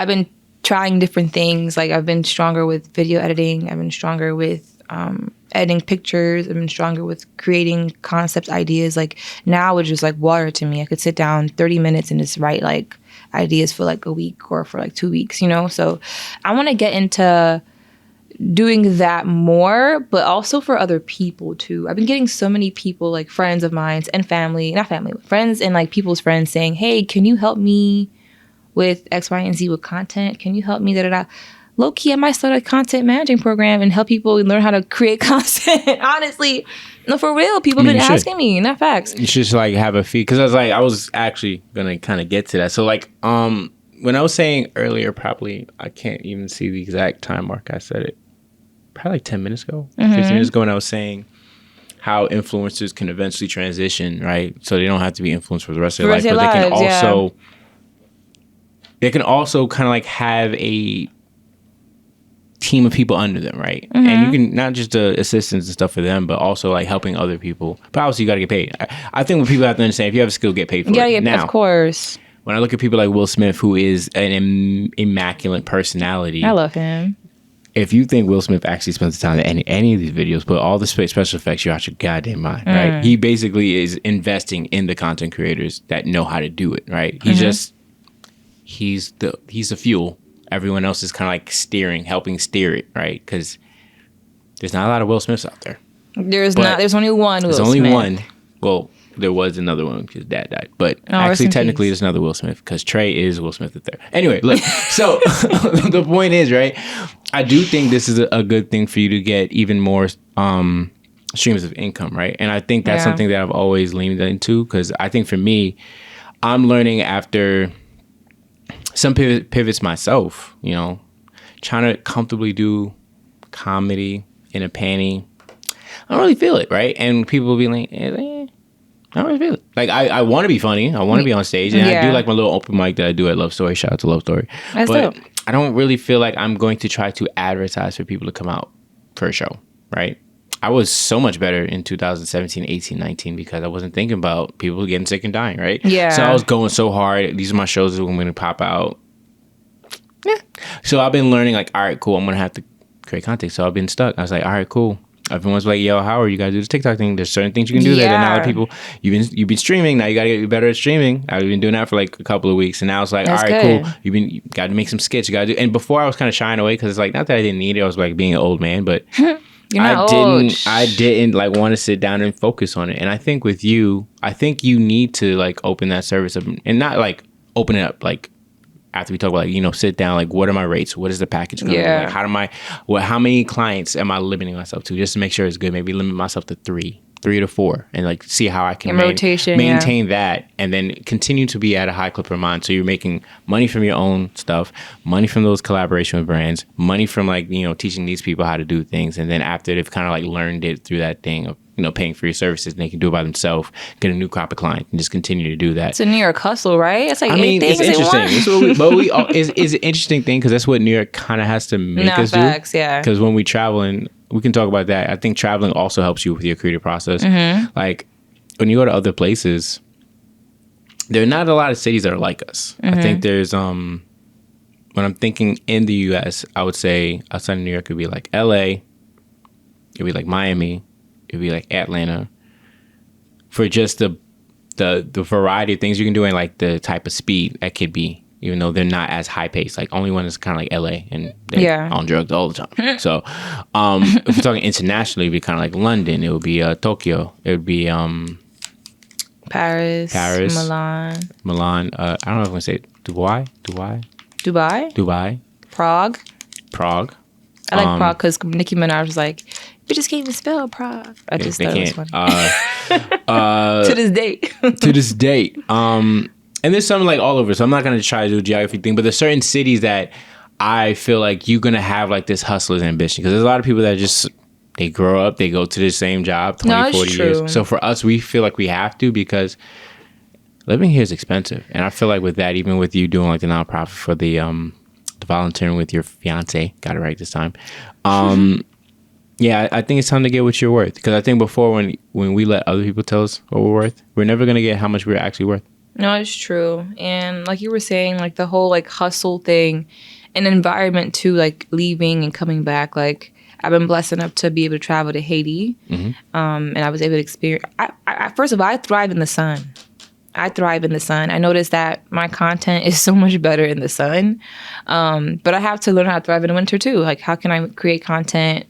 been trying different things. Like I've been stronger with video editing. I've been stronger with editing pictures. I've been stronger with creating concepts, ideas. Like now it's just like water to me. I could sit down 30 minutes and just write like ideas for like a week or for like 2 weeks, you know? So I want to get into doing that more, but also for other people too. I've been getting so many people, like friends of mine and friends and like people's friends saying, hey, can you help me with X, Y, and Z with content? Can you help me da-da-da? Low key, I might start a content managing program and help people learn how to create content. Honestly, no, for real. People have been asking me, not facts.
You should just like have a fee, because I was actually gonna kind of get to that. So like, when I was saying earlier, probably I can't even see the exact time mark I said it. Probably like 10 minutes ago, 15 minutes ago, and I was saying how influencers can eventually transition, right? So they don't have to be influenced for the rest of their life, but they can also kind of like have a team of people under them, right? And you can not just assistants and stuff for them, but also like helping other people. But obviously you got to get paid. I think what people have to understand, if you have a skill, get paid for it.
Now, of course.
When I look at people like Will Smith, who is an immaculate personality,
I love him.
If you think Will Smith actually spends the time in any of these videos, put all the special effects, you're out your goddamn mind, right? He basically is investing in the content creators that know how to do it, right? He's the fuel. Everyone else is kind of like helping steer it, right? Because there's not a lot of Will Smiths out there. There's
only one Will Smith.
There's only one. Well, there was another one because Dad died. But actually, technically, there's another Will Smith because Trey is Will Smith the third. Anyway, look. So the point is, right? I do think this is a good thing for you to get even more streams of income, right? And I think that's something that I've always leaned into, because I think for me, I'm learning after some pivots myself, you know, trying to comfortably do comedy in a panty. I don't really feel it, right? And people will be like, I don't really feel it. Like, I want to be funny. I want to be on stage. And I do like my little open mic that I do at Love Story. Shout out to Love Story.
That's
but
dope.
I don't really feel like I'm going to try to advertise for people to come out for a show, right? I was so much better in 2017, 18, 19 because I wasn't thinking about people getting sick and dying, right?
Yeah.
So I was going so hard. These are my shows that I'm going to pop out. Yeah. So I've been learning like, all right, cool. I'm going to have to create content. So I've been stuck. I was like, all right, cool. Everyone's like, yo, Howard, you gotta do this TikTok thing. There's certain things you can do there. And now like, people, you've been streaming. Now you gotta get better at streaming. I've been doing that for like a couple of weeks, and now it's like,
That's
all right,
good.
cool. You got to make some skits. You gotta do. And before I was kind of shying away because it's like not that I didn't need it. I was like being an old man, but I didn't like want to sit down and focus on it. And I think with you, I think you need to like open that service up and not like open it up like. After we talk about, like, you know, sit down, like, what are my rates? What is the package going to be? Like, how many clients am I limiting myself to just to make sure it's good? Maybe limit myself to three to four, and like see how I can maintain that, and then continue to be at a high clip of mind. So you're making money from your own stuff, money from those collaboration with brands, money from like, you know, teaching these people how to do things. And then after they've kind of like learned it through that thing of, you know, paying for your services, and they can do it by themselves, get a new crop of client, and just continue to do that.
It's a New York hustle, right? It's like
it's interesting. It's an interesting thing because that's what New York kind of has to make us
do. Yeah.
Because when we travel, and we can talk about that, I think traveling also helps you with your creative process. Like when you go to other places, there are not a lot of cities that are like us. I think there's when I'm thinking in the U.S., I would say outside of New York, it'd be like L.A., it'd be like Miami. It'd be like Atlanta for just the variety of things you can do and like the type of speed that could be, even though they're not as high paced. Like only one is kind of like LA and they're on drugs all the time. So if we're talking internationally, it'd be kind of like London. It would be Tokyo. It would be
Paris, Milan.
I don't know if I'm gonna say Dubai.
Prague. I like Prague because Nicki Minaj was like, "You just can't even spell Prague." I just thought it was funny. To this date.
And there's something like all over. So I'm not gonna try to do a geography thing, but there's certain cities that I feel like you're gonna have like this hustler's ambition, because there's a lot of people that just they grow up, they go to the same job 40 years. So for us, we feel like we have to, because living here is expensive. And I feel like with that, even with you doing like the nonprofit for the volunteering with your fiance, got it right this time. Yeah, I think it's time to get what you're worth. Because I think before, when we let other people tell us what we're worth, we're never gonna get how much we're actually worth.
No, it's true. And like you were saying, like the whole like hustle thing, and environment too, like leaving and coming back. Like I've been blessed enough to be able to travel to Haiti, and I was able to experience. First of all, I thrive in the sun. I noticed that my content is so much better in the sun, but I have to learn how to thrive in the winter too. Like how can I create content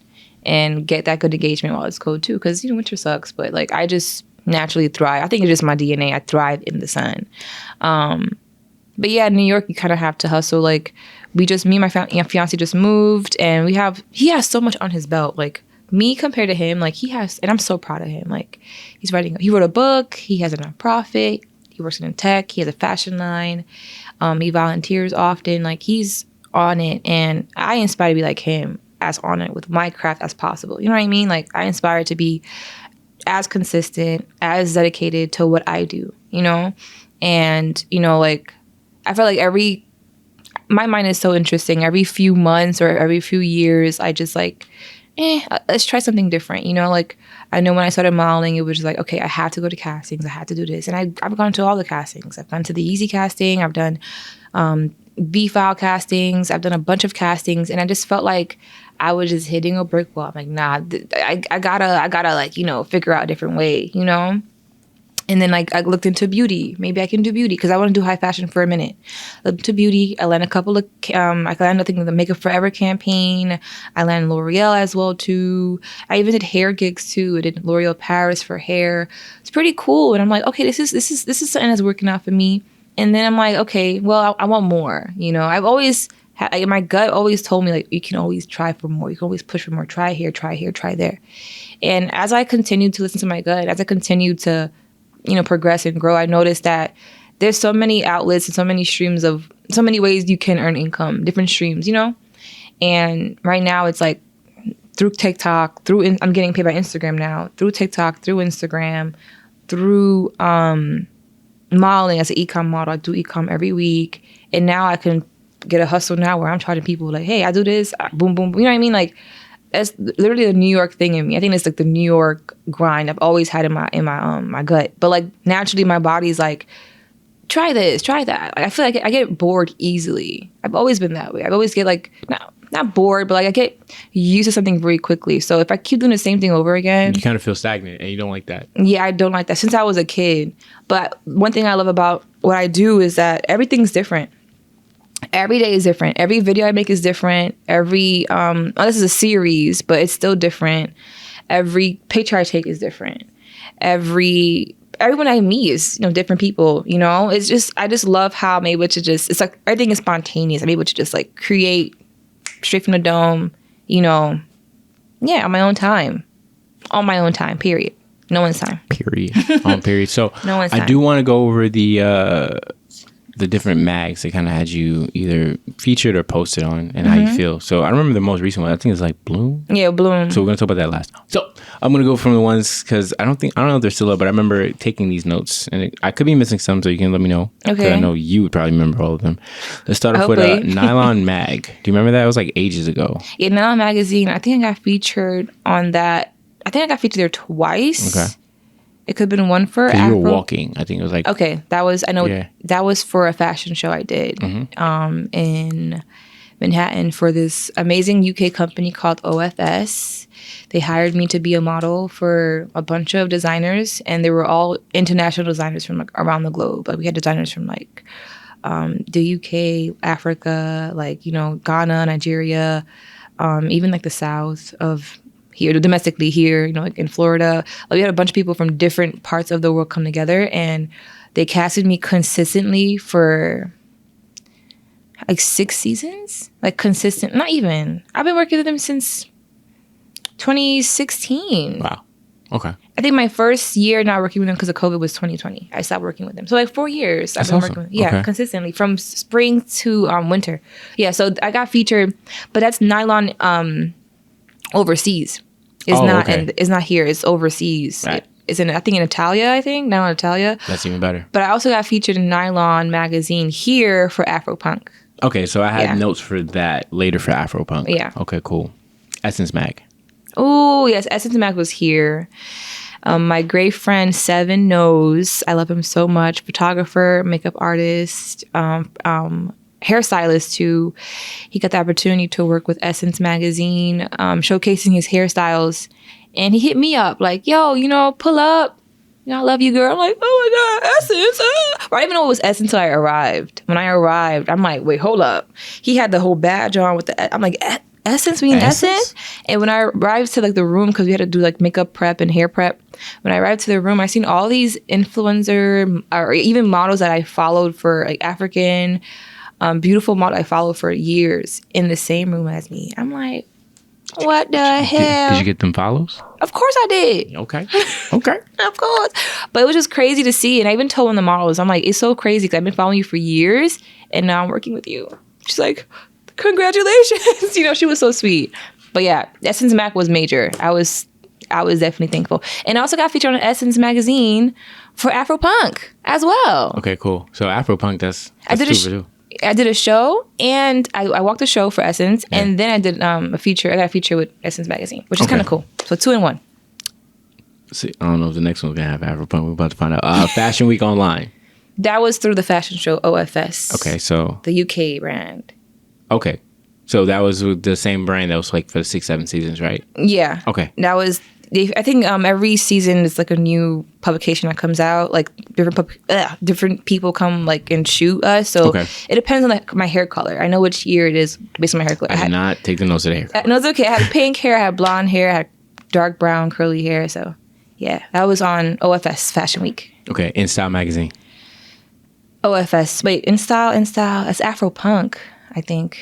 and get that good engagement while it's cold too? Because winter sucks, but like I just naturally thrive. I think it's just my DNA. I thrive in the sun. But yeah, in New York, you kind of have to hustle. Like me and my fiance just moved, and he has so much on his belt. Like me compared to him, like he has, and I'm so proud of him. Like he wrote a book, he has a nonprofit, he works in tech, he has a fashion line, he volunteers often. Like he's on it, and I aspire to be like him, as on it with my craft as possible. You know what I mean? Like I aspire to be as consistent, as dedicated to what I do, and like I feel like my mind is so interesting. Every few months or every few years, I just like, let's try something different. Like I know when I started modeling, it was just like, okay, I have to go to castings. I have to do this. And I've gone to all the castings. I've gone to the Easy casting. I've done B-file castings. I've done a bunch of castings. And I just felt like I was just hitting a brick wall. I'm like, nah, I gotta like, figure out a different way, And then like I looked into beauty. Maybe I can do beauty because I want to do high fashion for a minute. Looked into beauty. I landed a couple of, I landed I think the Makeup Forever campaign. I landed L'Oreal as well too. I even did hair gigs too. I did L'Oreal Paris for hair. It's pretty cool. And I'm like, okay, this is something that's working out for me. And then I'm like, okay, well, I want more. I've always my gut always told me like you can always try for more. You can always push for more. Try here, try there. And as I continued to listen to my gut, as I continued to progress and grow, I noticed that there's so many outlets and so many streams of so many ways you can earn income, different streams, And right now it's like through TikTok, I'm getting paid by Instagram now, through TikTok, through Instagram, through modeling as an e-com model. I do e-com every week, and now I can get a hustle now where I'm charging people like, hey, I do this, boom, boom, you know what I mean? Like that's literally a New York thing in me. I think it's like the New York grind I've always had in my gut. But like naturally my body's like try this, try that. Like, I feel like I get bored easily. I've always been that way. I always get like, not bored, but like I get used to something very quickly. So if I keep doing the same thing over again,
you kind of feel stagnant and you don't like that.
Yeah, I don't like that since I was a kid. But one thing I love about what I do is that everything's different. Every day is different. Every video I make is different. This is a series, but it's still different. Every picture I take is different. Everyone I meet is, different people, It's just, I just love how I'm able to it's like everything is spontaneous. I'm able to just like create straight from the dome, on my own time. On my own time, period. No one's time.
Period. On period. So
no one's time.
I do want to go over the different mags that kind of had you either featured or posted on and how you feel. So I remember the most recent one. I think it's like Bloom.
Yeah, Bloom.
So we're going to talk about that last. So I'm going to go from the ones because I don't know if they're still up, but I remember taking these notes and I could be missing some, so you can let me know.
Okay.
I know you would probably remember all of them. Let's start off with Nylon Mag. Do you remember that? It was like ages ago.
Yeah, Nylon Magazine. I think I got featured on that. I think I got featured there twice.
Okay.
It could have been one for
Afro. You were walking. I think it was like...
Okay, that was... I know that was for a fashion show I did in Manhattan for this amazing UK company called OFS. They hired me to be a model for a bunch of designers, and they were all international designers from like around the globe. Like we had designers from like the UK, Africa, like, Ghana, Nigeria, even like the south of... here domestically here, like in Florida. Like we had a bunch of people from different parts of the world come together, and they casted me consistently for like 6 seasons. Like consistent, not even. I've been working with them since 2016.
Wow. Okay.
I think my first year not working with them because of COVID was 2020. I stopped working with them. So like 4 years I've been working with them. Consistently from spring to winter. Yeah, so I got featured, but that's Nylon overseas. It's not here. It's overseas.
Right.
It's in Italia, I think. Nylon Italia.
That's even better.
But I also got featured in Nylon Magazine here for Afropunk.
Okay, so I had notes for that later for Afropunk.
Yeah.
Okay, cool. Essence Mag.
Oh, yes. Essence Mag was here. My great friend, Seven knows. I love him so much. Photographer, makeup artist, hairstylist too. He got the opportunity to work with Essence Magazine, showcasing his hairstyles, and he hit me up like, yo, pull up, I love you, girl. I'm like, oh my god, Essence. I didn't even know it was Essence until I arrived. When I arrived, I'm like, wait, hold up. He had the whole badge on with I'm like, Essence? We in Essence? And when I arrived to like the room, because we had to do like makeup prep and hair prep, when I arrived to the room, I seen all these influencer or even models that I followed for like African beautiful model I followed for years in the same room as me. I'm like, what the hell?
Did you get them follows?
Of course I did.
Okay.
Of course. But it was just crazy to see. And I even told one of the models, I'm like, it's so crazy because I've been following you for years and now I'm working with you. She's like, congratulations. She was so sweet. But yeah, Essence Mac was major. I was definitely thankful. And I also got featured on Essence Magazine for Afropunk as well.
Okay, cool. So Afropunk, that's
I did a show, and I walked the show for Essence, and then I did a feature. I got a feature with Essence Magazine, which is kind of cool. So 2 in 1.
See, I don't know if the next one's going to have Afropunk. We're about to find out. Fashion Week Online.
That was through the fashion show OFS.
Okay, so...
the UK brand.
Okay. So that was with the same brand that was like for the 6-7 seasons, right? Yeah. Okay.
That was... I think every season is like a new publication that comes out. Like different people come like and shoot us. So it depends on my hair color. I know which year it is based on my hair color.
I did not take the notes of the hair.
No, it's okay. I had pink hair. I had blonde hair. I had dark brown curly hair. So yeah, that was on OFS Fashion Week.
Okay, In Style Magazine.
OFS. Wait, In Style. That's Afropunk, I think.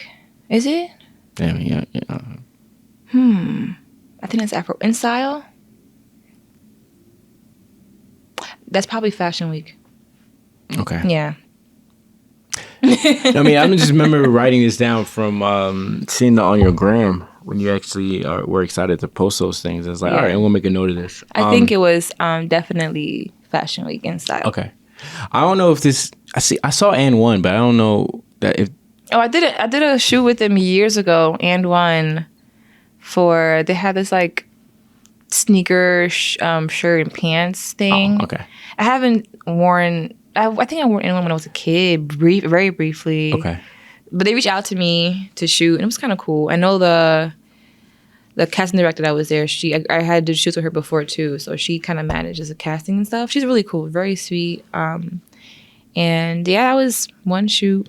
Is it?
Yeah.
I think that's Afro In Style. That's probably Fashion Week.
Okay.
Yeah.
I mean, I just remember writing this down from seeing it on your gram when you actually were excited to post those things. I was like, all right, I'm gonna make a note of this.
I think it was definitely Fashion Week In Style.
Okay. I don't know if this. I saw And One, but I don't know that if.
Oh, I did a shoot with them years ago. And One. They had this like sneaker shirt and pants thing.
Oh, okay.
I haven't worn I think I wore anyone when I was a kid, very briefly.
Okay.
But they reached out to me to shoot, and it was kind of cool. I know the casting director that was there. I had to shoot with her before too, so she kind of manages the casting and stuff. She's really cool, very sweet. And yeah, that was one shoot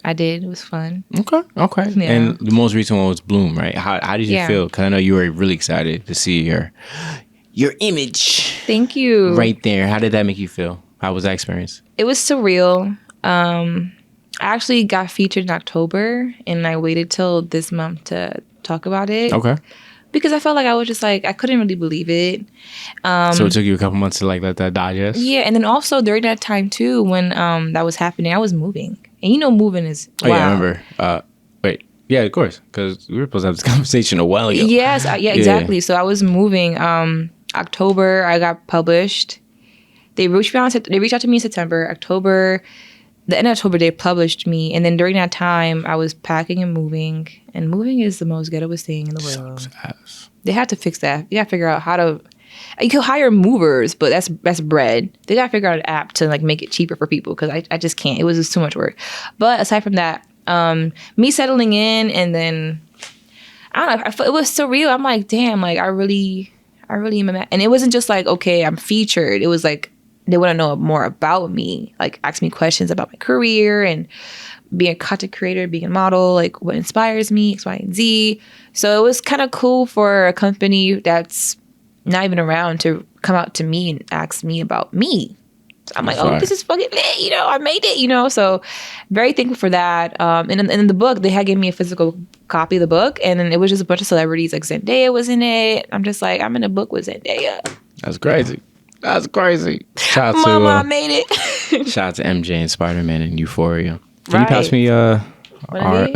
I did. It was fun.
Okay. Yeah. And the most recent one was Bloom, right? How did you feel? Because I know you were really excited to see your image.
Thank you.
Right there. How did that make you feel? How was that experience?
It was surreal. I actually got featured in October, and I waited till this month to talk about it.
Okay.
Because I felt like I was just like, I couldn't really believe it.
So it took you a couple months to like let that digest?
Yeah, and then also during that time too, when that was happening, I was moving. And you know moving is
wow. Oh yeah, I remember. Wait. Yeah, of course. Because we were supposed to have this conversation a while ago.
Yes, yeah, exactly. So I was moving. October, I got published. They reached out to me in September. October, the end of October, they published me. And then during that time, I was packing and moving. And moving is the most ghettoest thing in the world. They had to fix that. You got to figure out how to... You can hire movers, but that's bread. They got to figure out an app to like make it cheaper for people because I just can't. It was just too much work. But aside from that, me settling in and then... I don't know. It was surreal. I'm like, damn, like I really am. And it wasn't just like, okay, I'm featured. It was like, they want to know more about me, like ask me questions about my career and being a content creator, being a model, like what inspires me, X, Y, and Z. So it was kind of cool for a company that's not even around to come out to me and ask me about me. So I'm like, oh, this is fucking lit, I made it, So very thankful for that. And in the book, they had given me a physical copy of the book, and then it was just a bunch of celebrities, like Zendaya was in it. I'm just like, I'm in a book with Zendaya.
That's crazy. Shout out
Mama, I made it.
Shout out to MJ and Spider-Man and Euphoria. Can you pass me a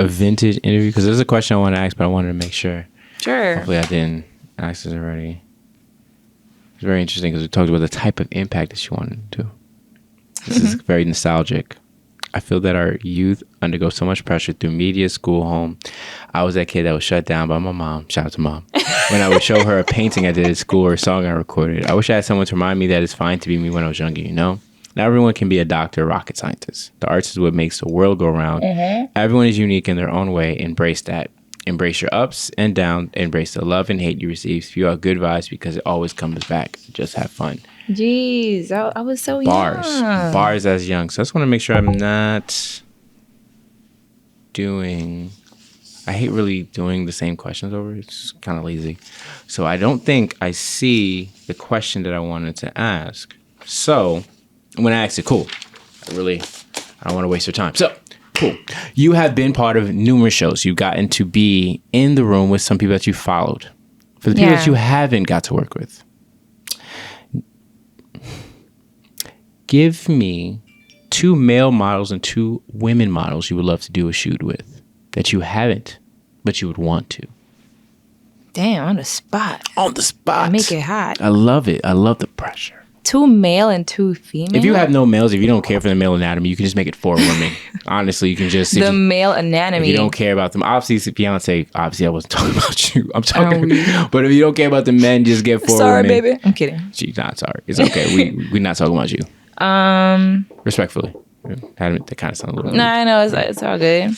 vintage interview? Because there's a question I want to ask, but I wanted to make sure.
Sure.
Hopefully I didn't ask this already. It's very interesting because we talked about the type of impact that she wanted to do. This is very nostalgic. I feel that our youth undergo so much pressure through media, school, home. I was that kid that was shut down by my mom. Shout out to mom. When I would show her a painting I did at school or a song I recorded. I wish I had someone to remind me that it's fine to be me when I was younger, Not everyone can be a doctor or rocket scientist. The arts is what makes the world go round. Everyone is unique in their own way. Embrace that. Embrace your ups and downs. Embrace the love and hate you receive. Spew out good vibes because it always comes back. Just have fun.
Jeez, I was so
young. Bars as young. So I just want to make sure I'm not doing... I hate really doing the same questions over. It's kind of lazy. So I don't think I see the question that I wanted to ask. So when I asked it, cool. I don't want to waste your time. So, cool. You have been part of numerous shows. You've gotten to be in the room with some people that you followed. For the people that you haven't got to work with, give me 2 male models and 2 women models you would love to do a shoot with that you haven't, but you would want to.
Damn, on the spot.
On the spot.
Make it hot.
I love it. I love the pressure.
2 male and 2 female?
If you have no males, if you don't care for the male anatomy, you can just make it 4 women. Honestly, you can just...
The male anatomy.
If you don't care about them, obviously, Beyonce, obviously I wasn't talking about you. I'm talking... But if you don't care about the men, just get 4 women.
Sorry, baby. I'm kidding.
She's not sorry. It's okay. We're not talking about you. Respectfully. That kind of sounds a little...
No, I know. It's all good.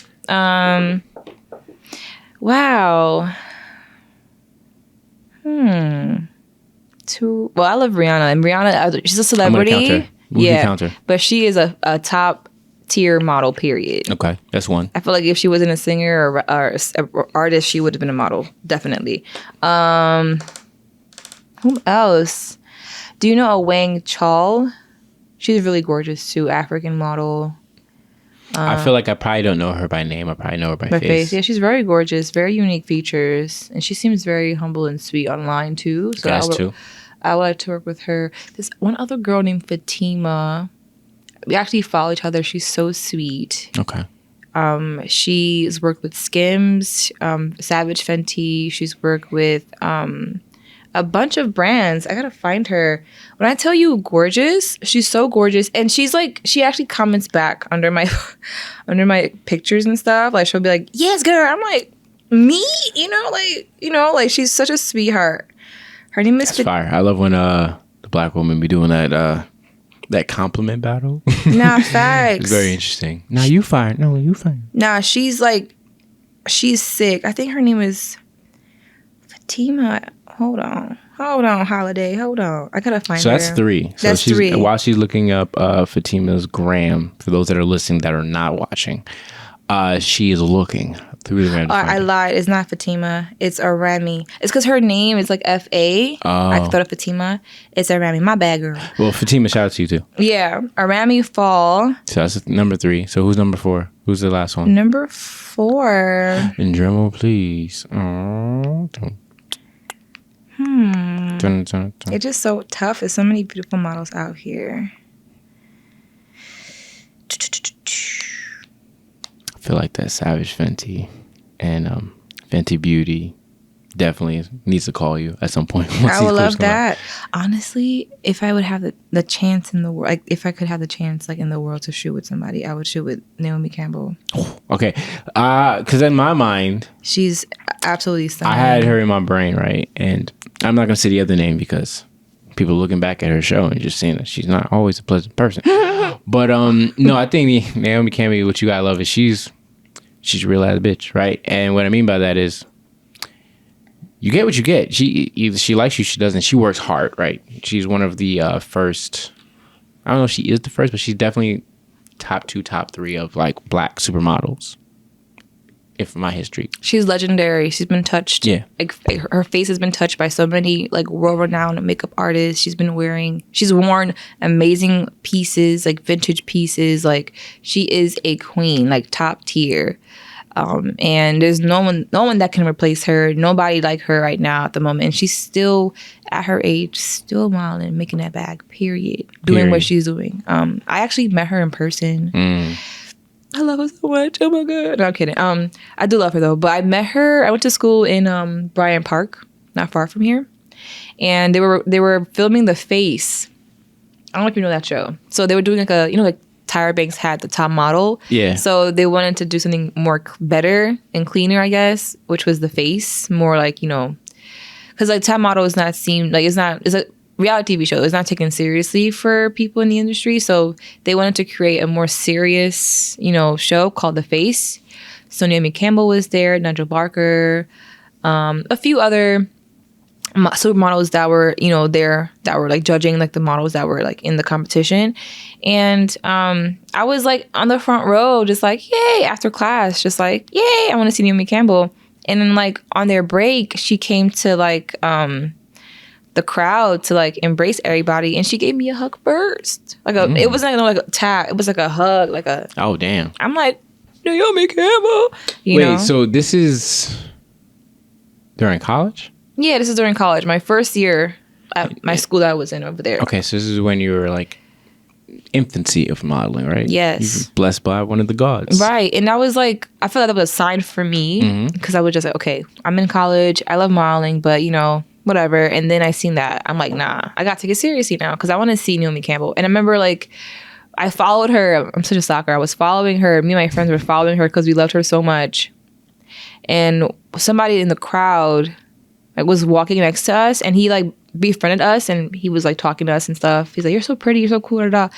Wow. Well, I love Rihanna, and Rihanna, she's a celebrity.
I'm gonna count her.
But she is a top tier model. Period.
Okay, that's one.
I feel like if she wasn't a singer or artist, she would have been a model, definitely. Who else? Do you know a Wang Chal? She's really gorgeous too, African model.
I feel like I probably don't know her by name. I probably know her by face.
Yeah, she's very gorgeous, very unique features, and she seems very humble and sweet online too. So I would like to work with her. There's one other girl named Fatima. We actually follow each other. She's so sweet.
Okay.
She's worked with Skims, Savage Fenty. She's worked with a bunch of brands. I gotta find her. When I tell you gorgeous, she's so gorgeous, and she's like, she actually comments back under my pictures and stuff. Like she'll be like, "Yes, girl." I'm like, me, like she's such a sweetheart. Her name is
fire. I love when the black woman be doing that that compliment battle.
Nah, facts.
It's very interesting. Nah, you fine. No, you fine.
Nah, she's sick. I think her name is Fatima. Hold on, Holiday. Hold on. I gotta find her.
So that's 3. So
that's 3.
While she's looking up Fatima's gram, for those that are listening that are not watching, she is looking through the gram.
I lied. It's not Fatima. It's Arami. It's because her name is like F-A. I thought of Fatima. It's Arami. My bad, girl.
Well, Fatima, shout out to you too.
Yeah. Arami Fall.
So that's number 3. So who's number 4? Who's the last one?
Number 4.
And drumroll, please. Oh.
It's just so tough. There's so many beautiful models out here.
I feel like that Savage Fenty and Fenty Beauty definitely needs to call you at some point.
I would love that. Honestly, if I would have the chance in the world, like if I could have the chance like in the world to shoot with somebody, I would shoot with Naomi Campbell.
Okay. Because in my mind,
she's absolutely stunning.
I had her in my brain, right? And I'm not going to say the other name because people looking back at her show and just seeing that she's not always a pleasant person. But no, I think Naomi Campbell, what you gotta love is she's a real ass bitch, right? And what I mean by that is you get what you get. She either she likes you, she doesn't. She works hard, right? She's one of the first. I don't know if she is the first, but she's definitely top 2, top 3 of like black supermodels. If my history,
she's legendary. She's been touched.
Yeah,
like her face has been touched by so many like world-renowned makeup artists. She's worn amazing pieces, like vintage pieces. Like she is a queen, like top tier. And there's no one that can replace her. Nobody like her right now at the moment. And she's still at her age, still modeling, making that bag. Period. Doing what she's doing. I actually met her in person. I love her so much. Oh my god. No, I'm kidding. I do love her though. But I met her. I went to school in Bryant Park, not far from here, and they were filming The Face. I don't know if you know that show. So they were doing like like Tyra Banks had the top model.
Yeah. So
they wanted to do something more better and cleaner, I guess, which was The Face. More like because like top model is not seen like it's a reality TV show. It's not taken seriously for people in the industry. So they wanted to create a more serious, show called The Face. So Naomi Campbell was there, Nigel Barker, a few other supermodels that were, there that were like judging like the models that were like in the competition. And I was like on the front row, just like, yay, after class, just like, yay, I want to see Naomi Campbell. And then like on their break, she came to like, the crowd to like embrace everybody, and she gave me a hug first. Like it wasn't like a tap, it was like a hug, like a.
Oh damn!
I'm like Naomi Campbell.
Wait, so this is during college?
Yeah, this is during college. My first year at my school that I was in over there.
Okay, so this is when you were like infancy of modeling, right?
Yes.
You were blessed by one of the gods,
right? And I was like, I feel like that was a sign for me because I was just like, okay, I'm in college, I love modeling, but whatever. And then I seen that. I'm like, nah, I got to get seriously now because I want to see Naomi Campbell. And I remember like I followed her. I'm such a stalker. I was following her. Me and my friends were following her because we loved her so much. And somebody in the crowd like was walking next to us, and he like befriended us, and he was like talking to us and stuff. He's like, "You're so pretty. You're so cool." And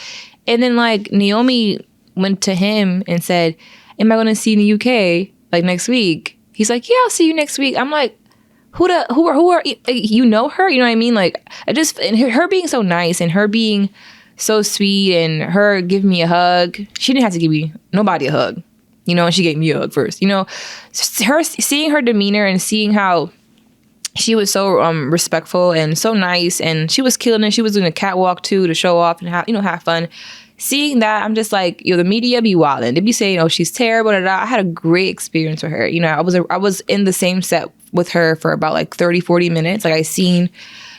then like Naomi went to him and said, "Am I going to see you in the UK like next week?" He's like, "Yeah, I'll see you next week." I'm like, who are you know her? You know what I mean? Like and her being so nice and her being so sweet and her giving me a hug. She didn't have to give nobody a hug, and she gave me a hug first. Her seeing her demeanor and seeing how she was so respectful and so nice, and she was killing it. She was doing a catwalk too to show off and have fun. Seeing that, I'm just like, the media be wilding. They be saying, "Oh, she's terrible." I had a great experience with her. I was in the same set with her for about like 30, 40 minutes. Like I seen,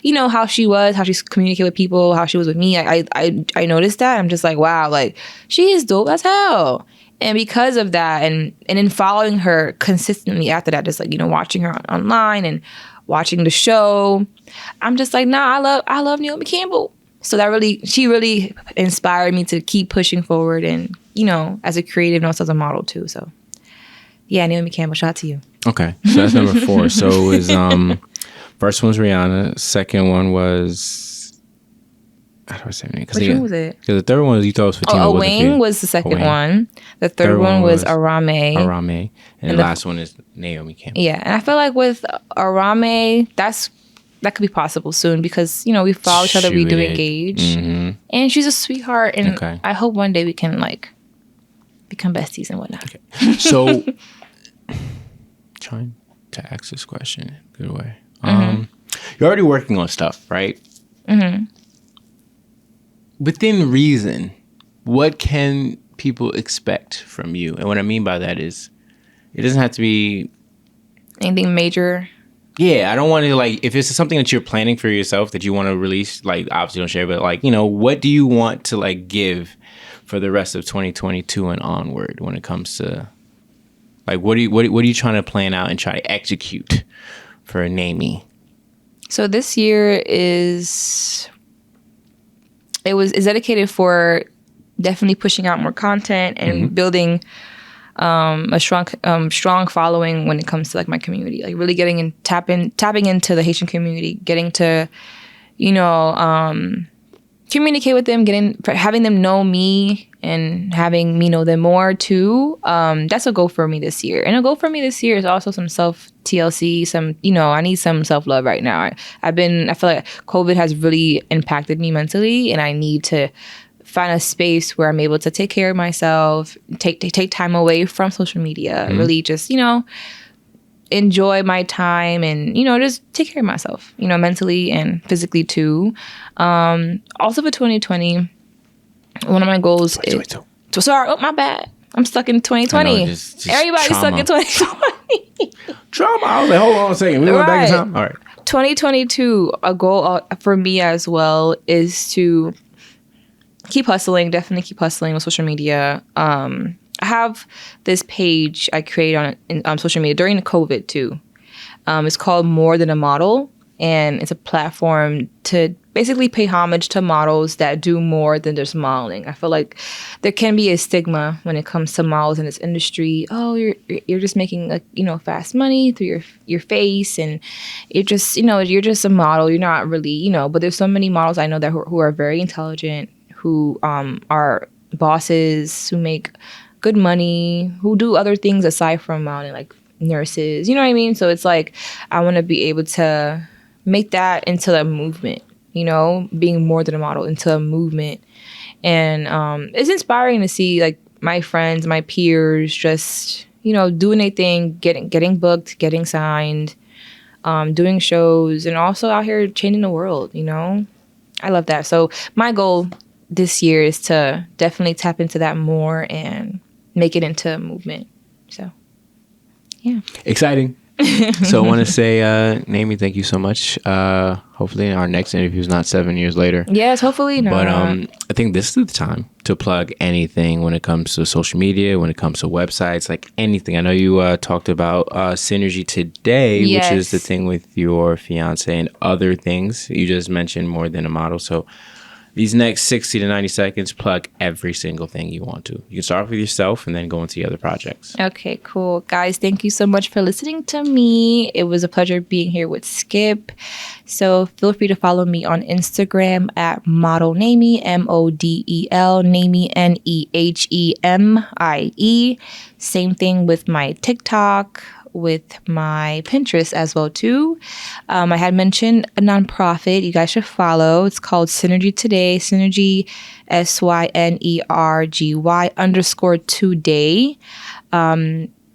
how she was, how she communicated with people, how she was with me. I noticed that. I'm just like, wow, like she is dope as hell. And because of that, and then following her consistently after that, just like, watching her online and watching the show, I'm just like, nah, I love Naomi Campbell. So she really inspired me to keep pushing forward and, as a creative and also as a model too. So yeah, Naomi Campbell, shout out to you.
Okay. So that's number 4. So it was, first one was Rihanna. Second one was How do I say it?
Which one was it?
Because the third one was you thought was Fatima.
Wang was the second one. The third one was Arame.
Arame. And the last one is Naomi Campbell.
Yeah. And I feel like with Arame, that could be possible soon because, you know, we follow each other, we do engage. Mm-hmm. And she's a sweetheart. And I hope one day we can, like, become besties and whatnot.
Okay. So, trying to ask this question in a good way. You're already working on stuff, right? Mm-hmm. Within reason, what can people expect from you? And what I mean by that is, it doesn't have to be
anything major.
Yeah, I don't want to, like, if it's something that you're planning for yourself that you want to release, like, obviously don't share, but, like, you know, what do you want to, like, give for the rest of 2022 and onward when it comes to, like, what are you trying to plan out and try to execute for Nehemie?
So this year is dedicated for definitely pushing out more content and building a strong following when it comes to, like, my community, like really getting in, tapping into the Haitian community, getting to, you know, communicate with them, having them know me and having me know them more too. That's a goal for me this year. And a goal for me this year is also some self TLC, some, you know, I need some self-love right now. I feel like COVID has really impacted me mentally, and I need to find a space where I'm able to take care of myself, take time away from social media, really just, you know, enjoy my time and, you know, just take care of myself, you know, mentally and physically too. Also for 2020, one of my goals is... Sorry, my bad. I'm stuck in 2020. Just everybody's stuck in 2020.
Trauma. I was like, hold on a second. We went back in time? All right.
2022, a goal for me as well is to definitely keep hustling with social media. I have this page I created on social media during the COVID too. It's called More Than a Model, and it's a platform to basically pay homage to models that do more than just modeling. I feel like there can be a stigma when it comes to models in this industry. Oh, you're just making, like, you know, fast money through your face, and you're just, you know, you're just a model. You're not really, you know. But there's so many models I know that who are very intelligent, who are bosses, who make good money, who do other things aside from modeling, like nurses. You know what I mean? So it's like I want to be able to make that into a movement. You know, being more than a model into a movement. And it's inspiring to see, like, my friends, my peers just, you know, doing their thing, getting booked, getting signed, doing shows, and also out here changing the world, you know? I love that. So my goal this year is to definitely tap into that more and make it into a movement. So, yeah.
Exciting. So I want to say, Nehemie, thank you so much. Hopefully our next interview is not 7 years later.
Yes, hopefully not.
But I think this is the time to plug anything when it comes to social media, when it comes to websites, like anything. I know you talked about Synergy today, which is the thing with your fiance and other things. You just mentioned More Than a Model. So these next 60 to 90 seconds, plug every single thing you want to. You can start with yourself and then go into the other projects.
Okay, cool. Guys, thank you so much for listening to me. It was a pleasure being here with Skip. So feel free to follow me on Instagram at Model Nehemie, MODEL, Nehemie, NEHEMIE. Same thing with my TikTok, with my Pinterest as well too. I had mentioned a nonprofit you guys should follow. It's called Synergy Today. Synergy, SYNERGY _today.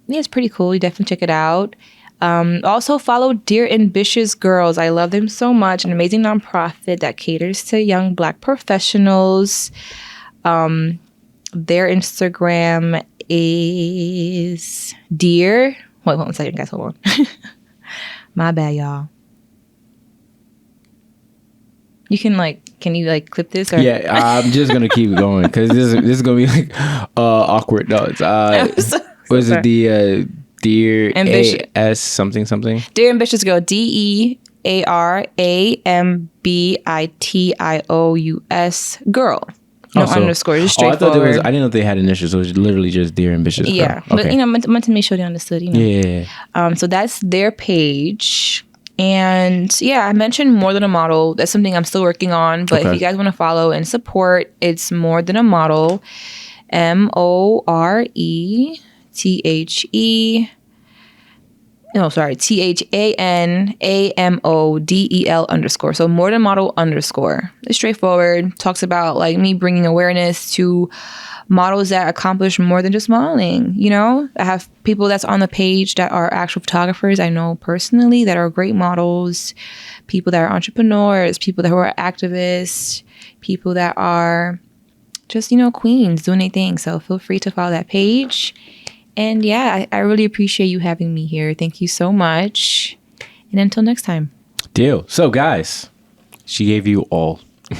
Yeah, it's pretty cool. You definitely check it out. Also follow Dear Ambitious Girls. I love them so much. An amazing nonprofit that caters to young Black professionals. Their Instagram is Dear. Wait, one second, guys. Hold on. My bad, y'all. Can you clip this? Or?
Yeah, I'm just gonna keep going because this is gonna be like awkward. No, it's was it the Dear AS something?
Dear Ambitious Girl, DEARAMBITIOUS girl. No underscore, just straightforward.
I didn't know they had initials. So it was literally just Dear Ambitious Girl.
Yeah, okay. But meant to make sure they understood.
Yeah.
So that's their page. And yeah, I mentioned More Than a Model. That's something I'm still working on. But if you guys want to follow and support, it's More Than a Model. MORETHE. No, sorry. THANAMODEL_. So More Than Model _. It's straightforward. Talks about like me bringing awareness to models that accomplish more than just modeling. You know, I have people that's on the page that are actual photographers I know personally that are great models, people that are entrepreneurs, people that are activists, people that are just, you know, queens doing their thing. So feel free to follow that page. And yeah, I really appreciate you having me here. Thank you so much. And until next time.
Deal. So guys, she gave you all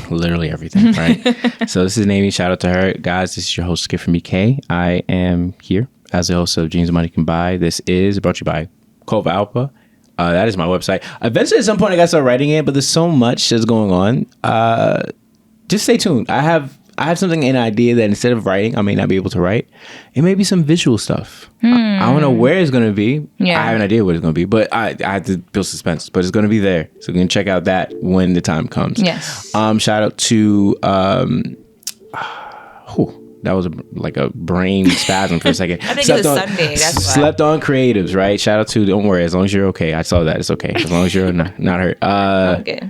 literally everything, right? So this is Nehemie. Shout out to her. Guys, this is your host, Skip from BK. I am here as the host of Dreams Money Can Buy. This is brought to you by Cove Alpa. That is my website. Eventually, at some point, I got to start writing it, but there's so much that's going on. Just stay tuned. I have something, an idea that instead of writing, I may not be able to write. It may be some visual stuff. I don't know where it's going to be.
Yeah.
I have an idea what it's going to be, but I have to build suspense. But it's going to be there. So you can check out that when the time comes.
Yes.
Shout out to, that was like a brain spasm for a second.
I think it was Sunday. That's why.
Slept on Creatives, right? Shout out to, don't worry, as long as you're okay. I saw that. It's okay. As long as you're not hurt.
Okay.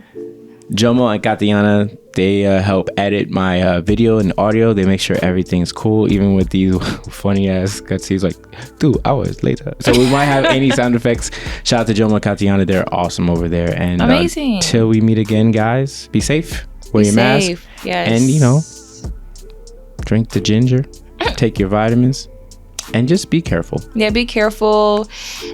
Jomo and Katiana, they help edit my video and audio. They make sure everything's cool, even with these funny ass cutscenes like 2 hours later. So we might have any sound effects. Shout out to Jomo and Katiana. They're awesome over there. And
amazing.
Until we meet again, guys, be safe. Wear your mask.
Yes.
And, you know, drink the ginger. Take your vitamins. And just be careful.
Yeah, be careful.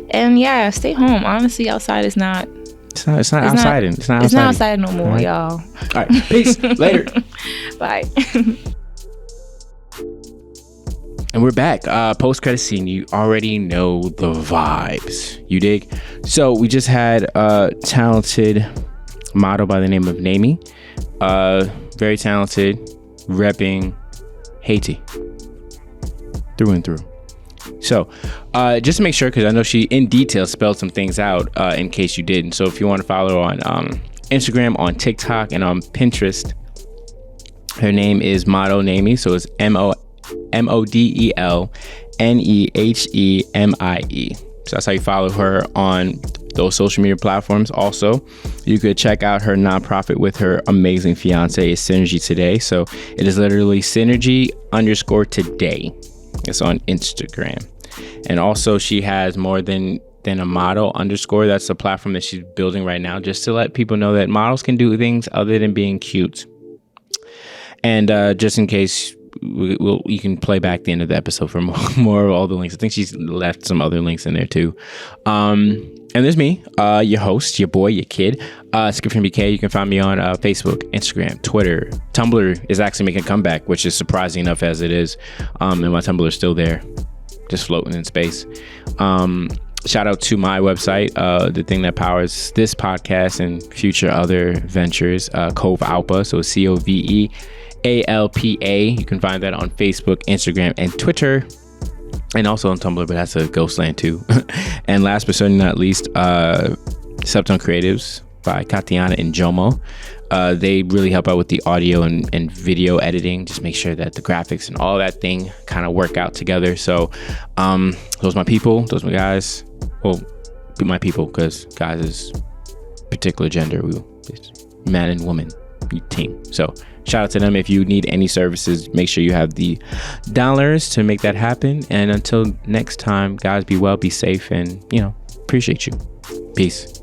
And yeah, stay home. Honestly, outside is not...
It's not outside. It's not
outside no more, y'all.
All right. Peace. Later.
Bye.
And we're back. Post-credit scene. You already know the vibes. You dig? So we just had a talented model by the name of Nehemie. Very talented. Repping Haiti. Through and through. So just to make sure, because I know she in detail spelled some things out in case you didn't. So if you want to follow her on Instagram, on TikTok, and on Pinterest, her name is Model Nehemie. So it's MODELNEHEMIE. So that's how you follow her on those social media platforms. Also, you could check out her nonprofit with her amazing fiance, is Synergy Today. So it is literally Synergy_today. It's on Instagram. And also she has More Than a Model _ that's the platform that she's building right now, just to let people know that models can do things other than being cute. And just in case, you can play back the end of the episode for more of all the links. I think she's left some other links in there too. And there's me, your host, your boy, your kid, Skip from BK. You can find me on Facebook, Instagram, Twitter. Tumblr is actually making a comeback, which is surprising enough as it is. And my Tumblr is still there, just floating in space. Shout out to my website, the thing that powers this podcast and future other ventures, Cove Alpa. So COVEALPA. You can find that on Facebook, Instagram, and Twitter. And also on Tumblr, but that's a ghost land too. And last but certainly not least, Slept on Creatives by Katiana and Jomo. They really help out with the audio and video editing. Just make sure that the graphics and all that thing kind of work out together. So those are my people. Those are my guys. Well, my people, because guys is particular gender. It's man and woman team. So shout out to them. If you need any services, make sure you have the dollars to make that happen. And until next time, guys, be well, be safe, and, you know, appreciate you. Peace.